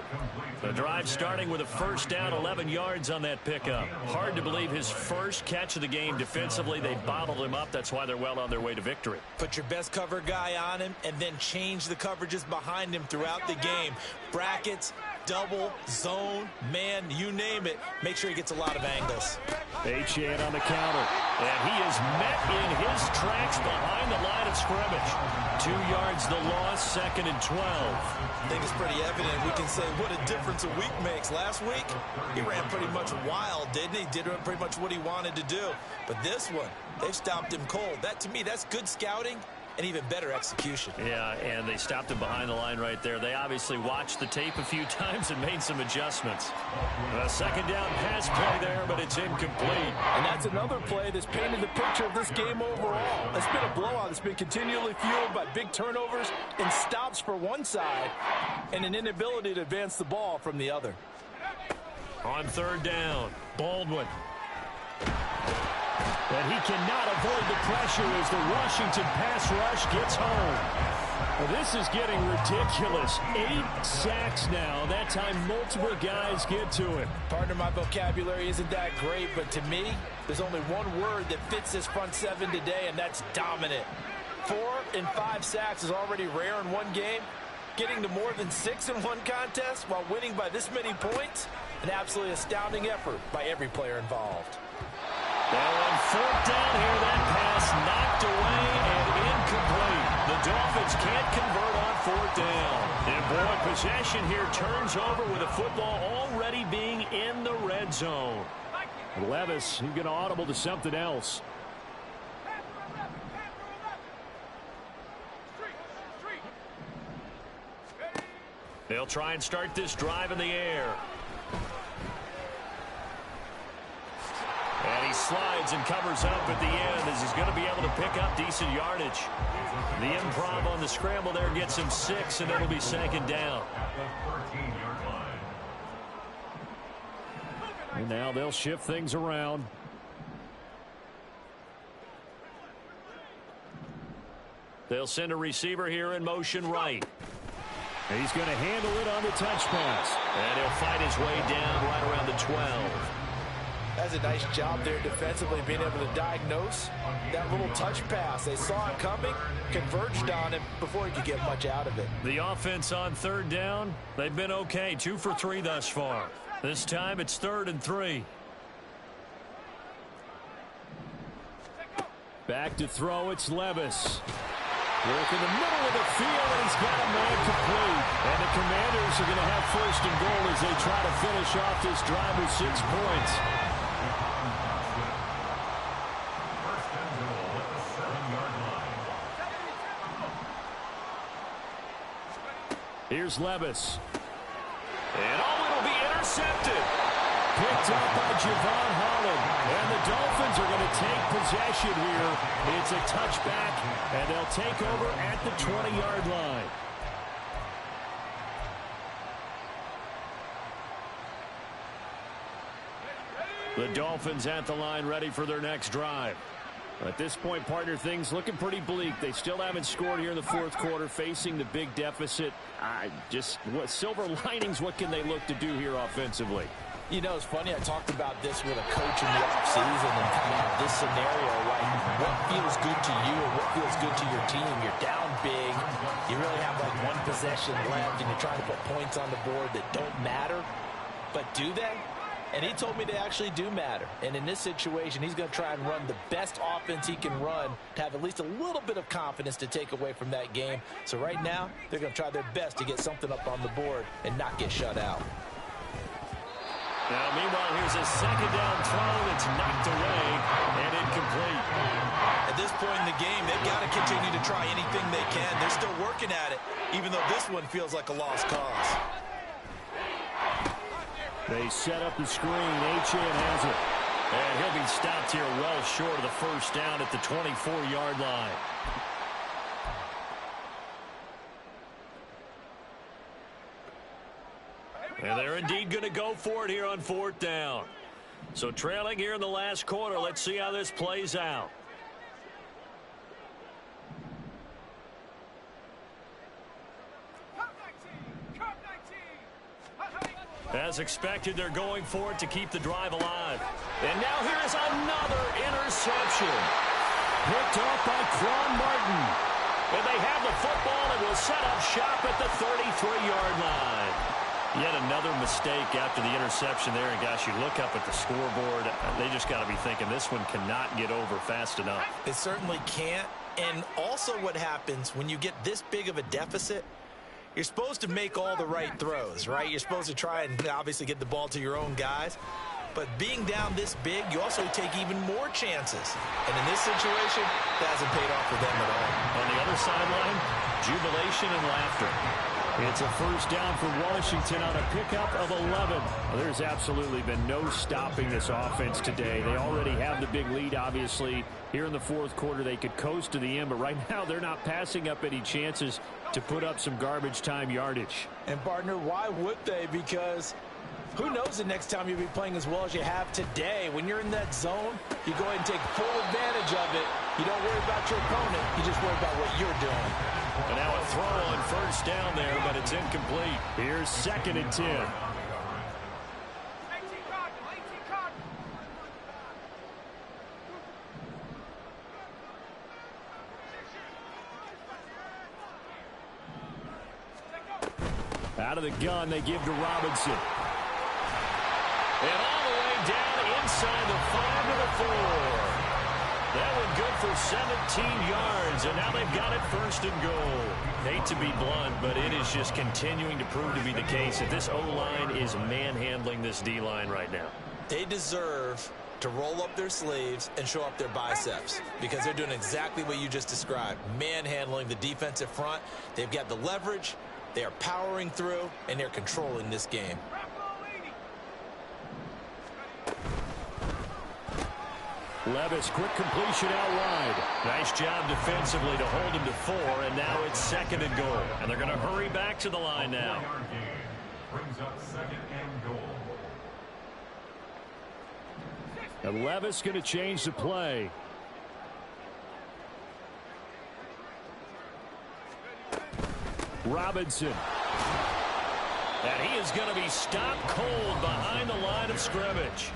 Speaker 4: The drive starting with a first down, 11 yards on that pickup. Hard to believe his first catch of the game defensively. They bottled him up. That's why they're well on their way to victory.
Speaker 6: Put your best cover guy on him and then change the coverages behind him throughout the game. Brackets, double, zone, man, you name it. Make sure he gets a lot of angles.
Speaker 4: Achane on the counter. And he is met in his tracks behind the line of scrimmage. 2 yards the loss, 2nd and 12.
Speaker 6: I think it's pretty evident. We can say what a difference a week makes. Last week, he ran pretty much wild, didn't he? Did pretty much what he wanted to do. But this one, they've stopped him cold. That, to me, that's good scouting and even better execution.
Speaker 4: Yeah, and they stopped him behind the line right there. They obviously watched the tape a few times and made some adjustments. A second down pass play there, but it's incomplete.
Speaker 7: And that's another play that's painted the picture of this game overall. It's been a blowout. It's been continually fueled by big turnovers and stops for one side and an inability to advance the ball from the other.
Speaker 4: On third down, Baldwin. But he cannot avoid the pressure as the Washington pass rush gets home. Well, this is getting ridiculous. 8 sacks now. That time multiple guys get to him.
Speaker 7: Partner, my vocabulary isn't that great, but to me, there's only one word that fits this front seven today, and that's dominant. 4 and 5 sacks is already rare in one game. Getting to more than 6 in one contest while winning by this many points, an absolutely astounding effort by every player involved.
Speaker 4: Now on fourth down here, that pass knocked away and incomplete. The Dolphins can't convert on fourth down. And boy, possession here turns over with the football already being in the red zone. Levis, he's going to audible to something else. They'll try and start this drive in the air. And he slides and covers up at the end as he's going to be able to pick up decent yardage. The improv on the scramble there gets him 6, and it'll be second down. And now they'll shift things around. They'll send a receiver here in motion right.
Speaker 8: He's going to handle it on the touch pass.
Speaker 4: And he'll fight his way down right around the 12.
Speaker 7: That's a nice job there defensively, being able to diagnose that little touch pass. They saw it coming, converged on it before he could get much out of it.
Speaker 4: The offense on third down, they've been okay. 2 for 3 thus far. This time it's 3rd and 3.
Speaker 8: Back to throw, it's Levis. Work in the middle of the field, and he's got a man complete. And the Commanders are going to have 1st and goal as they try to finish off this drive with 6 points. Here's Levis.
Speaker 4: And it'll be intercepted.
Speaker 8: Picked up by Javon Holland. And the Dolphins are going to take possession here. It's a touchback, and they'll take over at the 20-yard line. The Dolphins at the line, ready for their next drive. At this point, partner, things looking pretty bleak. They still haven't scored here in the 4th quarter, facing the big deficit. Silver linings, what can they look to do here offensively?
Speaker 7: You know, it's funny, I talked about this with a coach in the offseason and kind of this scenario, like what feels good to you or what feels good to your team. You're down big, you really have like 1 possession left, and you're trying to put points on the board that don't matter. But do they? And he told me they actually do matter. And in this situation, he's going to try and run the best offense he can run to have at least a little bit of confidence to take away from that game. So right now, they're going to try their best to get something up on the board and not get shut out.
Speaker 4: Now, meanwhile, here's a second down throw that's knocked away and incomplete.
Speaker 6: At this point in the game, they've got to continue to try anything they can. They're still working at it, even though this one feels like a lost cause.
Speaker 8: They set up the screen. Achane has it.
Speaker 4: And he'll be stopped here well short of the 1st down at the 24-yard line. And they're indeed going to go for it here on 4th down. So trailing here in the last quarter. Let's see how this plays out. As expected, they're going for it to keep the drive alive. And now here is another interception.
Speaker 8: Picked off by Quan Martin.
Speaker 4: And they have the football and will set up shop at the 33-yard line. Yet another mistake after the interception there. And, gosh, you look up at the scoreboard. They just got to be thinking this one cannot get over fast enough.
Speaker 6: It certainly can't. And also what happens when you get this big of a deficit, you're supposed to make all the right throws, right? You're supposed to try and obviously get the ball to your own guys. But being down this big, you also take even more chances. And in this situation, that hasn't paid off for them at all.
Speaker 4: On the other sideline, jubilation and laughter.
Speaker 8: It's a 1st down for Washington on a pickup of 11. Well, there's absolutely been no stopping this offense today. They already have the big lead, obviously. Here in the 4th quarter, they could coast to the end, but right now they're not passing up any chances to put up some garbage time yardage.
Speaker 7: And, partner, why would they? Because who knows the next time you'll be playing as well as you have today. When you're in that zone, you go ahead and take full advantage of it. You don't worry about your opponent. You just worry about what you're doing.
Speaker 4: And now a throw on 1st down there, but it's incomplete.
Speaker 8: Here's 2nd and 10. Out of the gun, they give to Robinson.
Speaker 4: And all the way down inside the 5 to the 4. That one good for 17 yards, and now they've got it first and goal. Hate to be blunt, but it is just continuing to prove to be the case that this O-line is manhandling this D-line right now.
Speaker 6: They deserve to roll up their sleeves and show up their biceps because they're doing exactly what you just described, manhandling the defensive front. They've got the leverage, they are powering through, and they're controlling this game.
Speaker 4: Levis, quick completion out wide. Nice job defensively to hold him to 4, and now it's second and goal. And they're going to hurry back to the line now.
Speaker 5: Brings up second and goal.
Speaker 8: And Levis going to change the play. Robinson.
Speaker 4: And he is going to be stopped cold behind the line of scrimmage.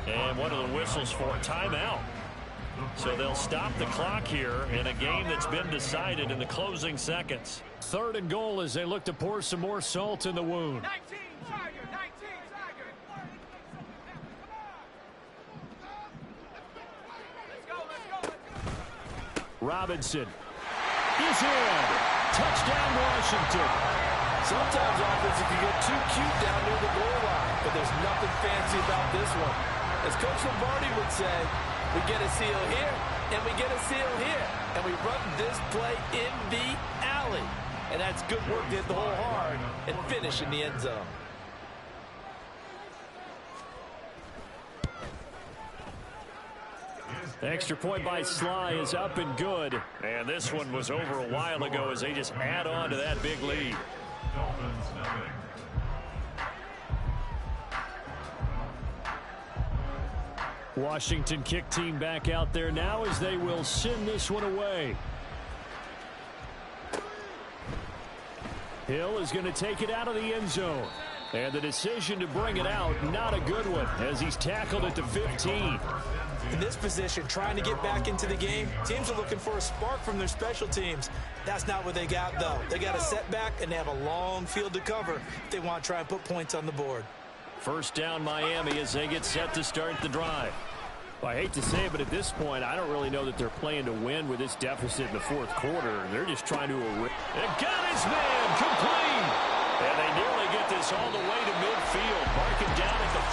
Speaker 4: And what are the whistles for? Timeout. So they'll stop the clock here in a game that's been decided in the closing seconds.
Speaker 8: Third and goal as they look to pour some more salt in the wound.
Speaker 2: 19 Tiger, 19 Tiger. Let's go.
Speaker 8: Robinson. He's in. Touchdown, Washington.
Speaker 7: Sometimes offenses can get too cute down near the goal line, but there's nothing fancy about this one. As Coach Lombardi would say, we get a seal here, and we get a seal here, and we run this play in the alley. And that's good work to hit the hole hard and finish in the end zone.
Speaker 8: Extra point by Sly is up and good.
Speaker 4: And this one was over a while ago as they just add on to that big lead.
Speaker 5: Dolphins nothing.
Speaker 8: Washington kick team back out there now as they will send this one away. Hill is going to take it out of the end zone. And the decision to bring it out, not a good one, as he's tackled at the 15.
Speaker 6: In this position, trying to get back into the game, teams are looking for a spark from their special teams. That's not what they got, though. They got a setback, and they have a long field to cover if they want to try and put points on the board.
Speaker 4: First down Miami as they get set to start the drive.
Speaker 8: Well, I hate to say it, but at this point, I don't really know that they're playing to win with this deficit in the fourth quarter. They're just trying to...
Speaker 4: And got his man complete. And they nearly get this all the way to midfield. Marking down at the